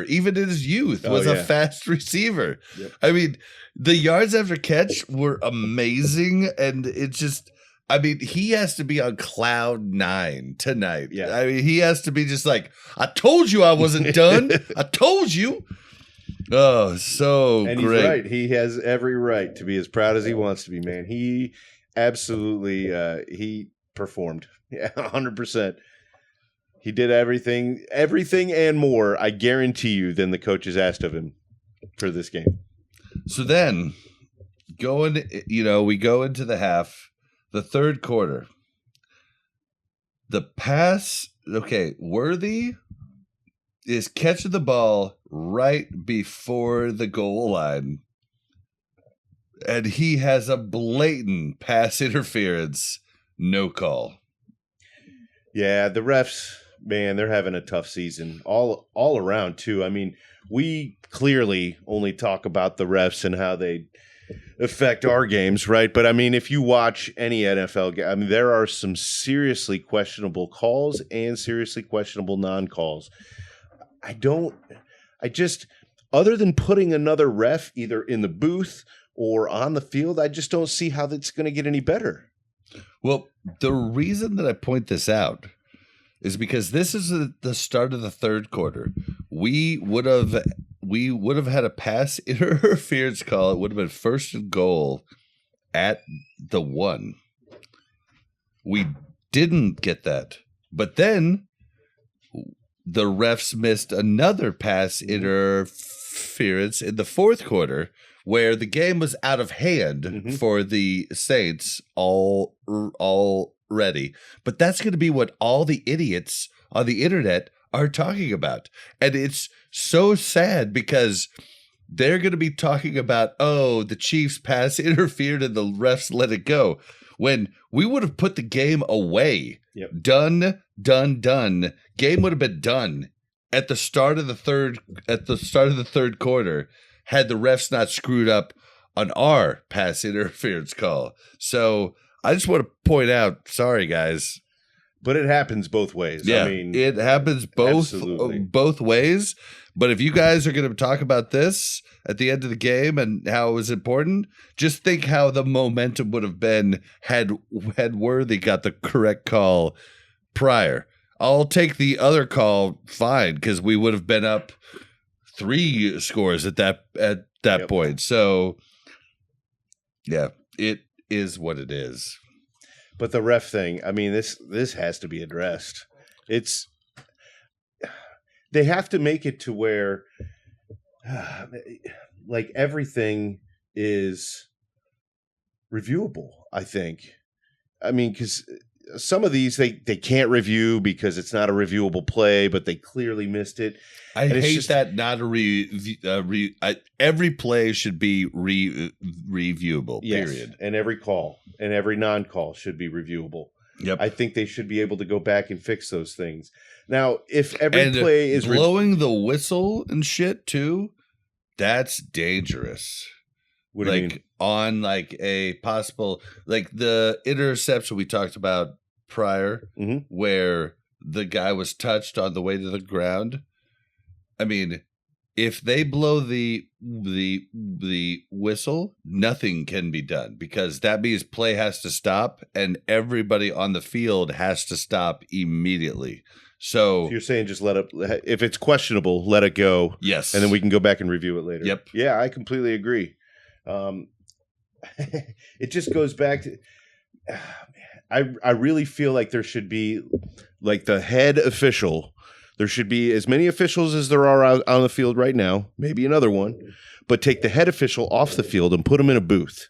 even in his youth, was a fast receiver. Yep. I mean, the yards after catch were amazing, and it's just, I mean, he has to be on cloud 9 tonight. Yeah. I mean, he has to be just like, "I told you I wasn't done. I told you." Oh, so and great. He's right. He has every right to be as proud as he wants to be, man. He absolutely, he performed. Yeah, 100%. He did everything and more, I guarantee you, than the coaches asked of him for this game. So then, we go into the half. The third quarter, the pass, Worthy is catching the ball right before the goal line, and he has a blatant pass interference, no call. Yeah, the refs, man, they're having a tough season all around, too. I mean, we clearly only talk about the refs and how they affect our games, right? But I mean, if you watch any NFL game, I mean, there are some seriously questionable calls and seriously questionable non-calls. Other than putting another ref either in the booth or on the field, I just don't see how that's going to get any better. Well, the reason that I point this out is because this is the start of the third quarter. We would have had a pass interference call. It would have been 1st and goal at the 1. We didn't get that. But then the refs missed another pass interference in the fourth quarter where the game was out of hand for the Saints already. But that's going to be what all the idiots on the internet are talking about. And it's so sad because they're going to be talking about, the Chiefs pass interfered and the refs let it go, when we would have put the game away. Yep. Done. Game would have been done at the start of the third quarter had the refs not screwed up on our pass interference call. So I just want to point out, sorry guys, but it happens both ways. Yeah, I mean, it happens both ways. But if you guys are going to talk about this at the end of the game and how it was important, just think how the momentum would have been had Worthy got the correct call prior. I'll take the other call, fine, because we would have been up 3 scores at that point. So, yeah, it is what it is. But the ref thing, I mean, this has to be addressed. They have to make it to where, like, everything is reviewable, I think. I mean, because some of these they can't review because it's not a reviewable play, but they clearly missed it. I hate that not a every play should be reviewable, period. Yes, and every call and every non-call should be reviewable. Yep. I think they should be able to go back and fix those things. Now, if every play is blowing the whistle and shit too, that's dangerous. What do you mean? On like a possible, like the interception we talked about prior Mhm. where the guy was touched on the way to the ground. I mean, if they blow the whistle, nothing can be done because that means play has to stop and everybody on the field has to stop immediately. So So you're saying just let it, if it's questionable, let it go. yes, And then we can go back and review it later. Yep. Yeah, I completely agree. It just goes back to, I really feel like there should be like the head official. There should be as many officials as there are out on the field right now, maybe another one, but take the head official off the field and put him in a booth,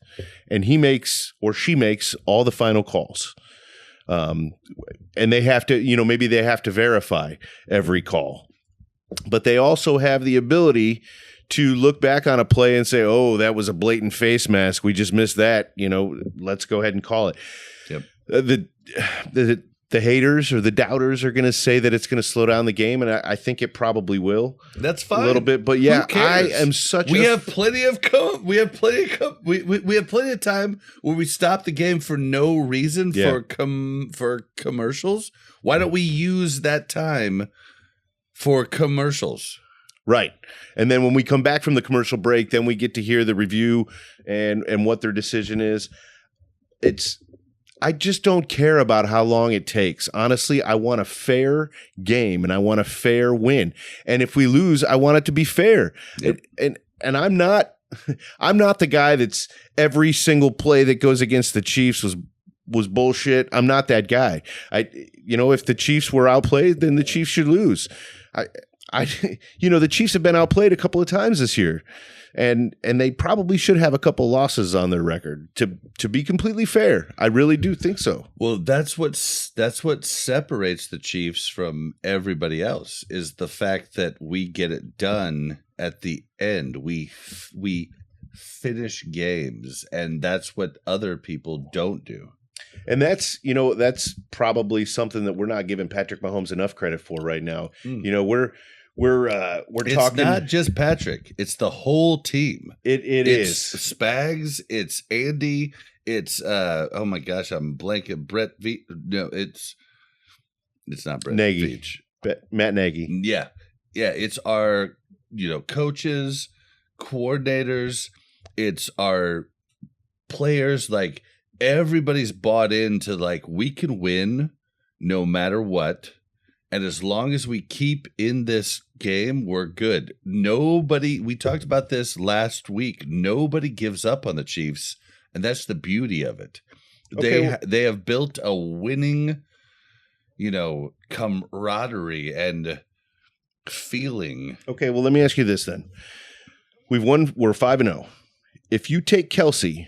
and he makes or she makes all the final calls. And they have to, maybe they have to verify every call, but they also have the ability to look back on a play and say, oh, that was a blatant face mask. We just missed that. Let's go ahead and call it. Yep. The haters or the doubters are going to say that it's going to slow down the game, and I think it probably will. That's fine. A little bit, but yeah, Who cares? I am such. We have plenty of we have plenty of time where we stop the game for no reason for commercials. Why don't we use that time for commercials? Right. And then when we come back from the commercial break, then we get to hear the review and what their decision is. I just don't care about how long it takes. Honestly, I want a fair game and I want a fair win. And if we lose, I want it to be fair. Yep. And I'm not the guy that's every single play that goes against the Chiefs was bullshit. I'm not that guy. If the Chiefs were outplayed, then the Chiefs should lose. The Chiefs have been outplayed a couple of times this year, and they probably should have a couple losses on their record to be completely fair. I really do think so. Well, that's what separates the Chiefs from everybody else is the fact that we get it done at the end. We finish games, and that's what other people don't do. And that's probably something that we're not giving Patrick Mahomes enough credit for right now. We're it's talking. It's not just Patrick; it's the whole team. It's Spags. It's Andy. It's oh my gosh, I'm blanking. Brett V. No, it's not Brett Nagy. Matt Nagy. Yeah. It's our coaches, coordinators. It's our players. Like everybody's bought into we can win no matter what. And as long as we keep in this game, we're good. We talked about this last week. Nobody gives up on the Chiefs, and that's the beauty of it. Okay. They have built a winning, camaraderie and feeling. Okay, well, let me ask you this then. We've won. We're 5-0. If you take Kelsey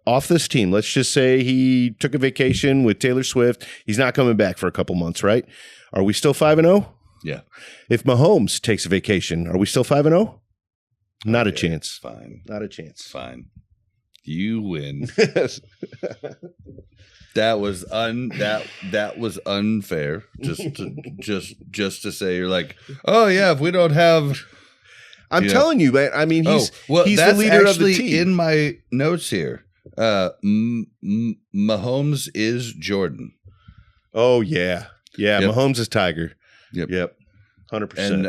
off this team, let's just say he took a vacation with Taylor Swift. He's not coming back for a couple months, right? Are we still 5-0? Yeah. If Mahomes takes a vacation, are we still 5-0? Not a chance. Fine. Not a chance. Fine. You win. That was unfair. Just to say you're like, oh yeah, if we don't have. I'm telling you, man. I mean, he's the leader of the team. In my notes here, Mahomes is Jordan. Oh yeah. Yeah, yep. Mahomes is Tiger. Yep. 100%. And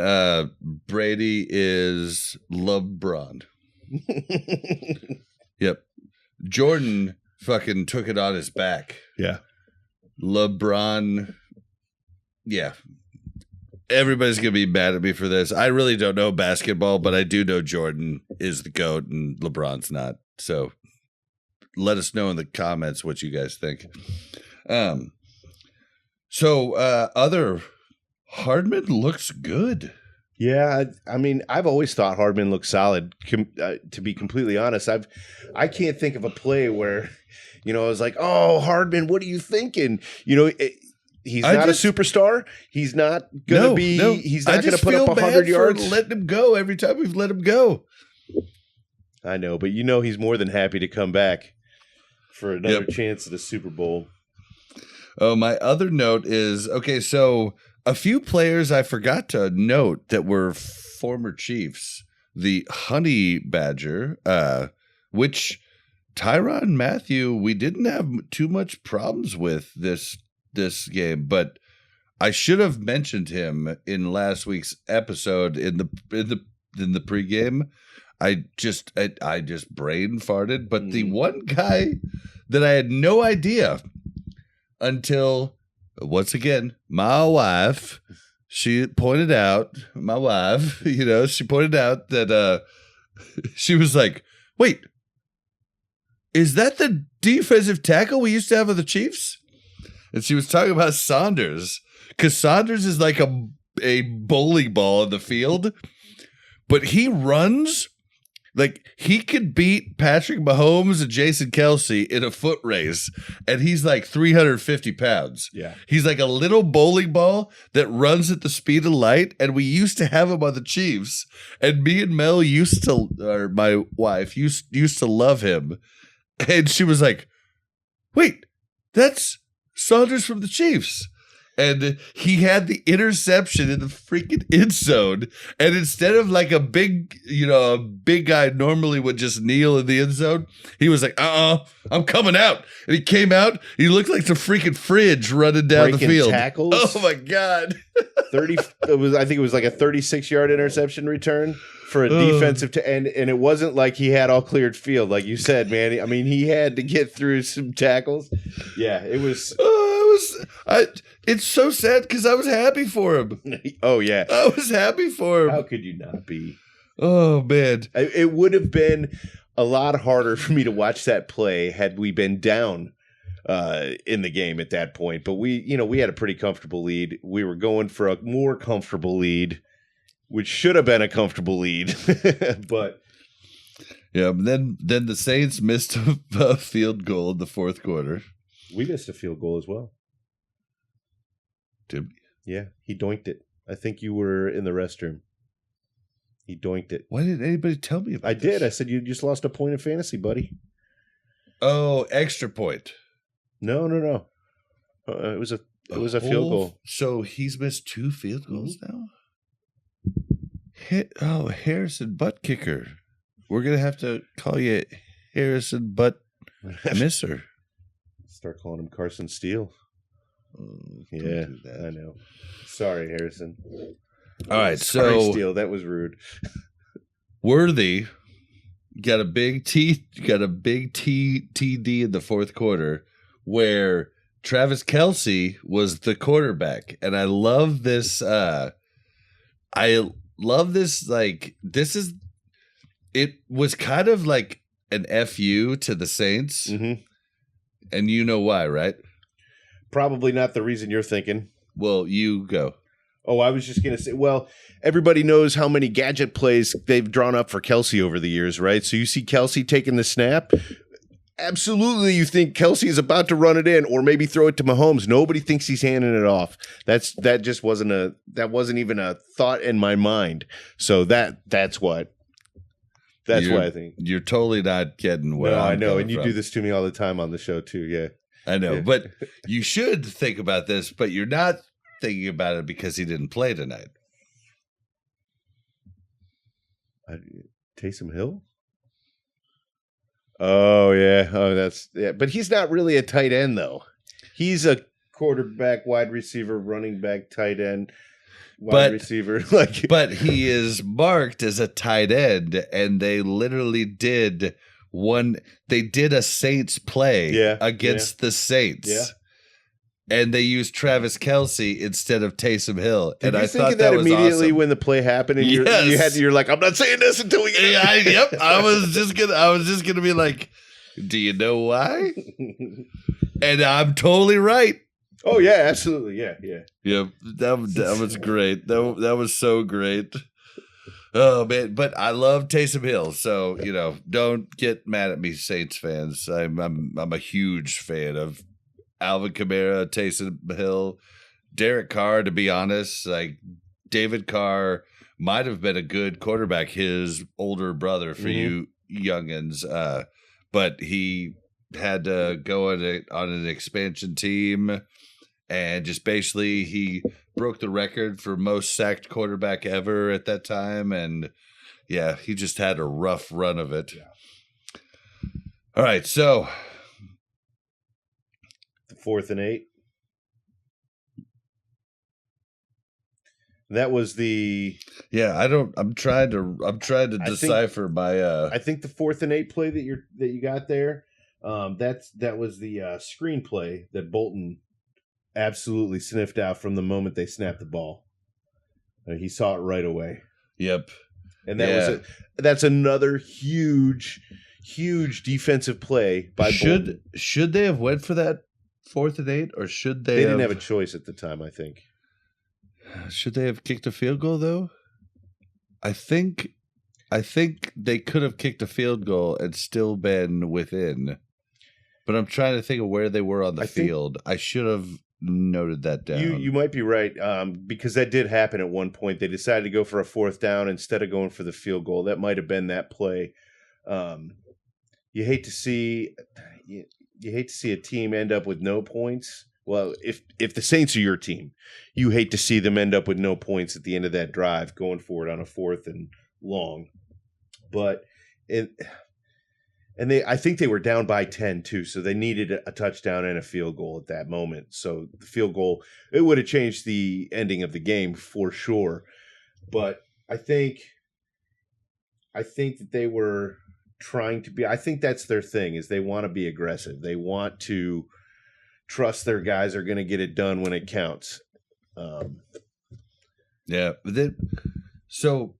Brady is LeBron. Yep. Jordan fucking took it on his back. Yeah. LeBron. Yeah. Everybody's going to be mad at me for this. I really don't know basketball, but I do know Jordan is the GOAT and LeBron's not. So let us know in the comments what you guys think. So other Hardman looks good. Yeah, I mean, I've always thought Hardman looked solid. To be completely honest, I can't think of a play where, I was like, oh, Hardman, what are you thinking? He's not a superstar. He's not going to be. No. He's not going to put up 100 yards. For letting him go every time we've let him go. I know, but he's more than happy to come back for another chance at the Super Bowl. Oh, my other note is, okay, so a few players I forgot to note that were former Chiefs. The Honey Badger, which Tyrann Mathieu, we didn't have too much problems with this this game, but I should have mentioned him in last week's episode in the pregame. I just brain farted. But the one guy that I had no idea until once again my wife, she pointed out she pointed out that she was like, "Wait, is that the defensive tackle we used to have with the Chiefs?" And she was talking about Saunders. Because Saunders is like a bowling ball in the field, but he runs like he could beat Patrick Mahomes and Jason Kelce in a foot race, and he's like 350 pounds. Yeah. He's like a little bowling ball that runs at the speed of light, and we used to have him on the Chiefs, and me and Mel or my wife used to love him, and she was like, "Wait, that's Saunders from the Chiefs." And he had the interception in the freaking end zone. And instead of like a big guy normally would just kneel in the end zone, he was like, I'm coming out. And he came out. He looked like the freaking fridge running down the field. Tackles. Oh, my God. I think it was like a 36-yard interception return for a defensive and it wasn't like he had all cleared field. Like you said, man. I mean, he had to get through some tackles. Yeah, it was. It's so sad because I was happy for him. Oh, yeah. I was happy for him. How could you not be? Oh, man. It would have been a lot harder for me to watch that play had we been down in the game at that point. But we had a pretty comfortable lead. We were going for a more comfortable lead, which should have been a comfortable lead. But yeah, then the Saints missed a field goal in the fourth quarter. We missed a field goal as well. Did we? Yeah, he doinked it. I think you were in the restroom. He doinked it. Why didn't anybody tell me about I this? did. I said you just lost a point in fantasy, buddy. Oh, extra point. No. It was a field goal. So he's missed 2 field goals now? Harrison Butt Kicker. We're going to have to call you Harrison Butt Misser. Start calling him Carson Steele. Yeah, I know. Sorry, Harrison. All right, Sorry, Steele. That was rude. Worthy got a big TD in the fourth quarter where Travis Kelce was the quarterback, and I love this. It was kind of like an FU to the Saints, and you know why, right? Probably not the reason you're thinking. Well, you go. Oh, I was just going to say, well, everybody knows how many gadget plays they've drawn up for Kelce over the years, right? So you see Kelce taking the snap. Absolutely, you think Kelce is about to run it in or maybe throw it to Mahomes. Nobody thinks he's handing it off. That wasn't even a thought in my mind. So that's why I think. You're totally not getting where I know, and you do this to me all the time on the show too, yeah. I know, but you should think about this, but you're not thinking about it because he didn't play tonight. Taysom Hill? Oh, yeah. But he's not really a tight end, though. He's a quarterback, wide receiver, running back, tight end, receiver. But he is marked as a tight end, and they literally did a Saints play against the Saints. Yeah. And they used Travis Kelce instead of Taysom Hill. Did and you I think thought of that was immediately awesome. when the play happened? And you're like, I'm not saying this until we get it. Yep. I was just gonna be like, do you know why? And I'm totally right. Oh yeah, absolutely. Yeah. Yep. That was great. That was so great. Oh man, but I love Taysom Hill, so don't get mad at me, Saints fans. I'm a huge fan of Alvin Kamara, Taysom Hill, Derek Carr. To be honest, like David Carr might have been a good quarterback, his older brother for you youngins, but he had to go on an expansion team, and just basically he broke the record for most sacked quarterback ever at that time. And yeah, he just had a rough run of it. Yeah. All right. So 4th and 8. That was the. Yeah, I'm trying to decipher my. I think the 4th and 8 play that you got there. That was the screenplay that Bolton absolutely sniffed out from the moment they snapped the ball. He saw it right away. Yep. And that's another huge defensive play by Bolton. Should they have went for that 4th and 8, or should they? They didn't have a choice at the time, I think. Should they have kicked a field goal though? I think they could have kicked a field goal and still been within. But I'm trying to think of where they were on the field. I should have noted that down. You might be right, because that did happen at one point. They decided to go for a 4th down instead of going for the field goal. That might have been that play. You hate to see a team end up with no points. Well, if the Saints are your team, you hate to see them end up with no points at the end of that drive, going for it on a 4th and long. But I think they were down by 10 too, so they needed a touchdown and a field goal at that moment. So the field goal, it would have changed the ending of the game for sure. But I think that they were trying to be. I think that's their thing, is they want to be aggressive. They want to trust their guys are going to get it done when it counts. Yeah, but then so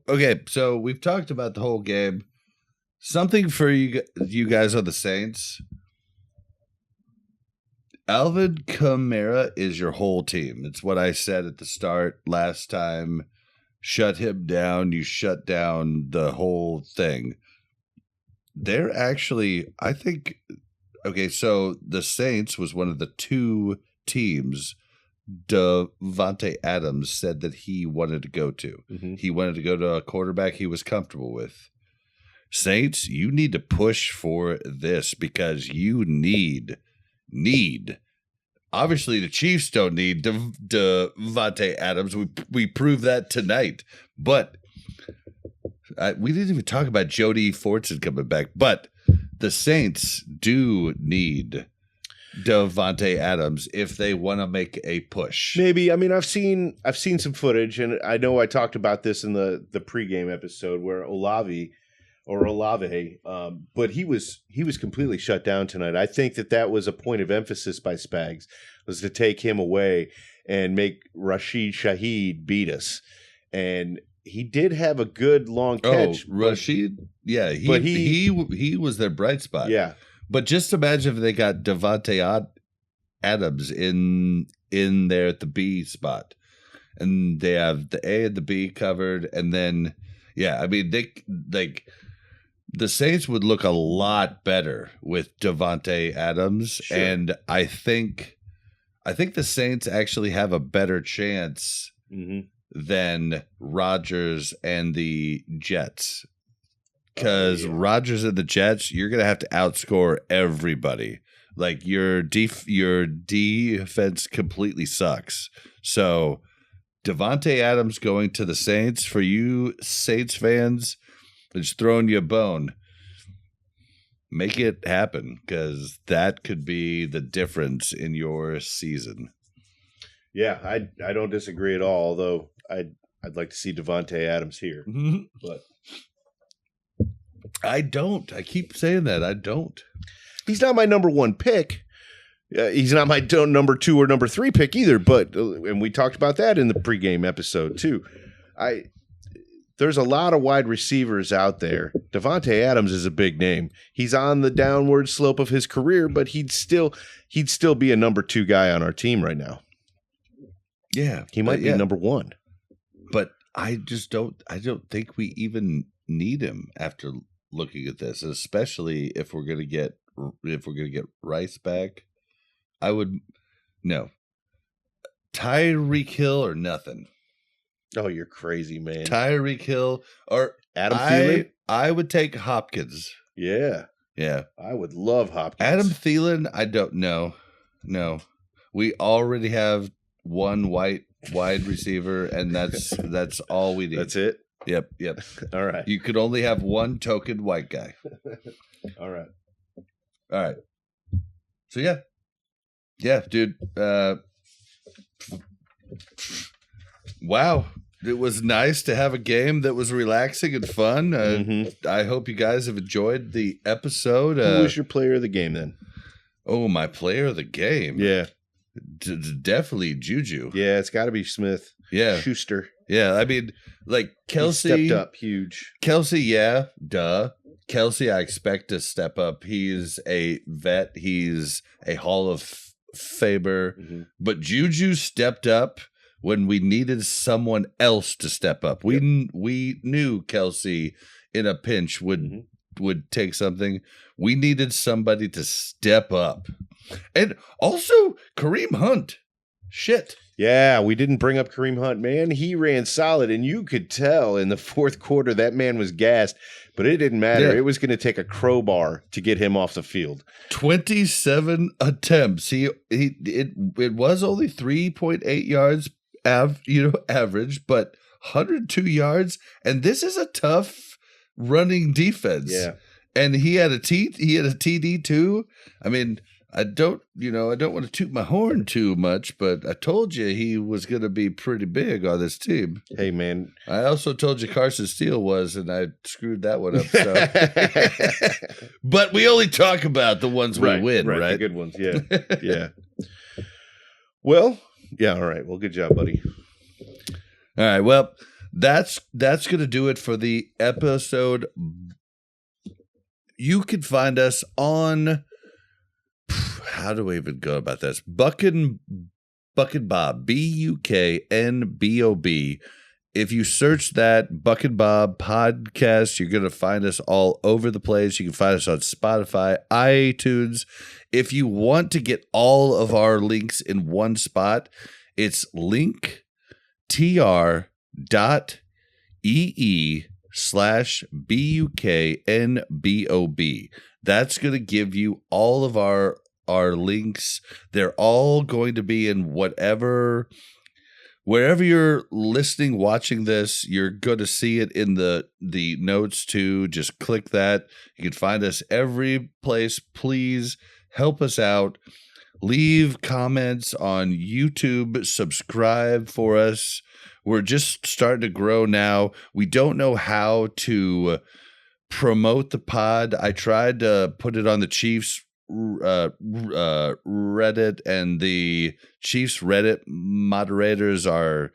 okay. So we've talked about the whole game. Something for you guys on the Saints. Alvin Kamara is your whole team. It's what I said at the start last time. Shut him down. You shut down the whole thing. They're actually, I think. Okay, so the Saints was one of the 2 teams Davante Adams said that he wanted to go to. Mm-hmm. He wanted to go to a quarterback he was comfortable with. Saints, you need to push for this because you need. Obviously, the Chiefs don't need Davante Adams. We proved that tonight. But we didn't even talk about Jody Fortson coming back. But the Saints do need Davante Adams if they want to make a push. Maybe. I mean, I've seen some footage, and I know I talked about this in the pregame episode where Olave, but he was completely shut down tonight. I think that was a point of emphasis by Spags, was to take him away and make Rashid Shaheed beat us. And he did have a good long catch. Oh, Rashid, yeah, he was their bright spot. Yeah, but just imagine if they got Davante Adams in there at the B spot, and they have the A and the B covered, and then I mean the Saints would look a lot better with Davante Adams, sure. And I think the Saints actually have a better chance. Mm-hmm. Than Rodgers and the Jets. Because Rodgers and the Jets, you're going to have to outscore everybody. Like, your defense completely sucks. So, Davante Adams going to the Saints, for you Saints fans, just throwing you a bone. Make it happen, because that could be the difference in your season. Yeah, I don't disagree at all, although I'd like to see Davante Adams here. Mm-hmm. But I don't. I keep saying that. I don't. He's not my number 1 pick. He's not my number 2 or number 3 pick either, but and we talked about that in the pregame episode too. There's a lot of wide receivers out there. Davante Adams is a big name. He's on the downward slope of his career, but he'd still be a number 2 guy on our team right now. Yeah, he might be number 1, but I don't think we even need him after looking at this, especially if we're gonna get Rice back. I would no Tyreek Hill or nothing. Oh, you're crazy, man. Tyreek Hill or Adam Thielen. I would take Hopkins. Yeah, I would love Hopkins. Adam Thielen, I don't know. No, we already have one wide receiver, and that's all we need. That's it? Yep. All right. You could only have one token white guy. All right. So yeah, dude. Wow. It was nice to have a game that was relaxing and fun. I hope you guys have enjoyed the episode. Who was your player of the game then? Oh, my player of the game? Yeah. Definitely Juju. Yeah, it's got to be Smith. Yeah. Schuster. Yeah, I mean, like Kelsey. He stepped up huge. Kelsey, yeah, duh. Kelsey, I expect to step up. He's a vet. He's a Hall of Famer. Mm-hmm. But Juju stepped up when we needed someone else to step up. We knew Kelsey in a pinch would take something. We needed somebody to step up. And also Kareem Hunt. Shit. Yeah, we didn't bring up Kareem Hunt, man. He ran solid, and you could tell in the fourth quarter that man was gassed, but it didn't matter. Yeah. It was going to take a crowbar to get him off the field. 27 attempts. It was only 3.8 yards average, but 102 yards, and this is a tough running defense. Yeah. And he had a TD too. I mean, I don't want to toot my horn too much, but I told you he was going to be pretty big on this team. Hey, man. I also told you Carson Steele was, and I screwed that one up. So. But we only talk about the ones we win, right? The good ones, yeah. Yeah. Well, yeah, all right. Well, good job, buddy. All right. Well, that's going to do it for the episode. You can find us on... How do we even go about this? Buk and Bob, BUKNBOB. If you search that Buk and Bob podcast, you're going to find us all over the place. You can find us on Spotify, iTunes. If you want to get all of our links in one spot, it's linktr.ee/BUKNBOB. That's going to give you all of our links. They're all going to be in wherever you're listening, watching this, you're going to see it in the notes too. Just click that. You can find us every place. Please help us out. Leave comments on YouTube. Subscribe for us. We're just starting to grow now. We don't know how to promote the pod. I tried to put it on the Chiefs Reddit, and the Chiefs Reddit moderators are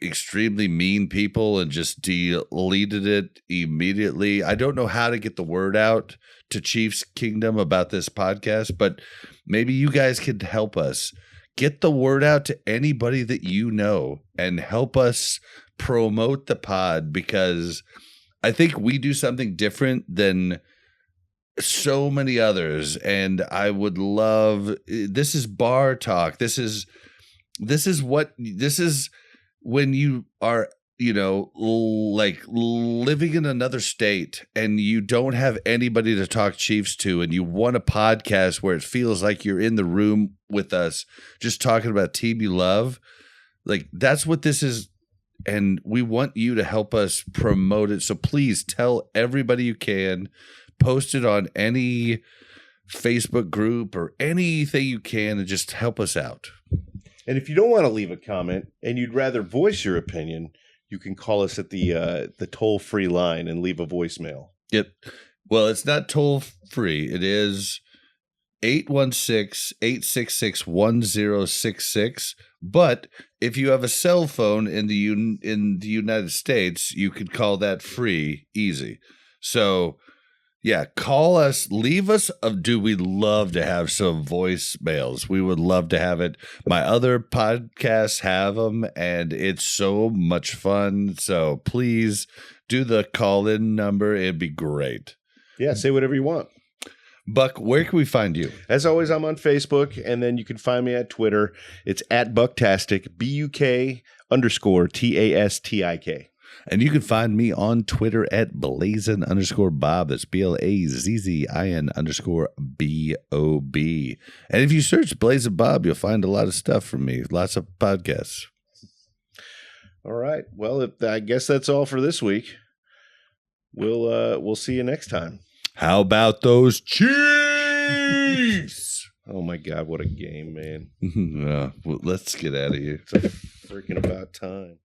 extremely mean people and just deleted it immediately. I don't know how to get the word out to Chiefs Kingdom about this podcast, but maybe you guys could help us get the word out to anybody that you know and help us promote the pod, because I think we do something different than so many others, and I would love. This is bar talk. This is when you are, like living in another state and you don't have anybody to talk Chiefs to, and you want a podcast where it feels like you're in the room with us, just talking about team you love. Like, that's what this is. And we want you to help us promote it. So please tell everybody you can. Post it on any Facebook group or anything you can, and just help us out. And if you don't want to leave a comment and you'd rather voice your opinion, you can call us at the toll-free line and leave a voicemail. Yep. Well, it's not toll-free. It is 816-866-1066. But if you have a cell phone in the United States, you could call that free, easy. So, yeah, call us, leave us. We'd love to have some voicemails. We would love to have it. My other podcasts have them, and it's so much fun. So please do the call-in number. It'd be great. Yeah, say whatever you want. Buck, where can we find you? As always, I'm on Facebook, and then you can find me at Twitter. It's at Bucktastic, BUK_TASTIK. And you can find me on Twitter at Blazin_Bob. That's BLAZZIN_BOB. And if you search Blazin' Bob, you'll find a lot of stuff from me, lots of podcasts. All right. Well, I guess that's all for this week. We'll see you next time. How about those Chiefs? Oh my God, what a game, man. Well, let's get out of here. It's freaking about time.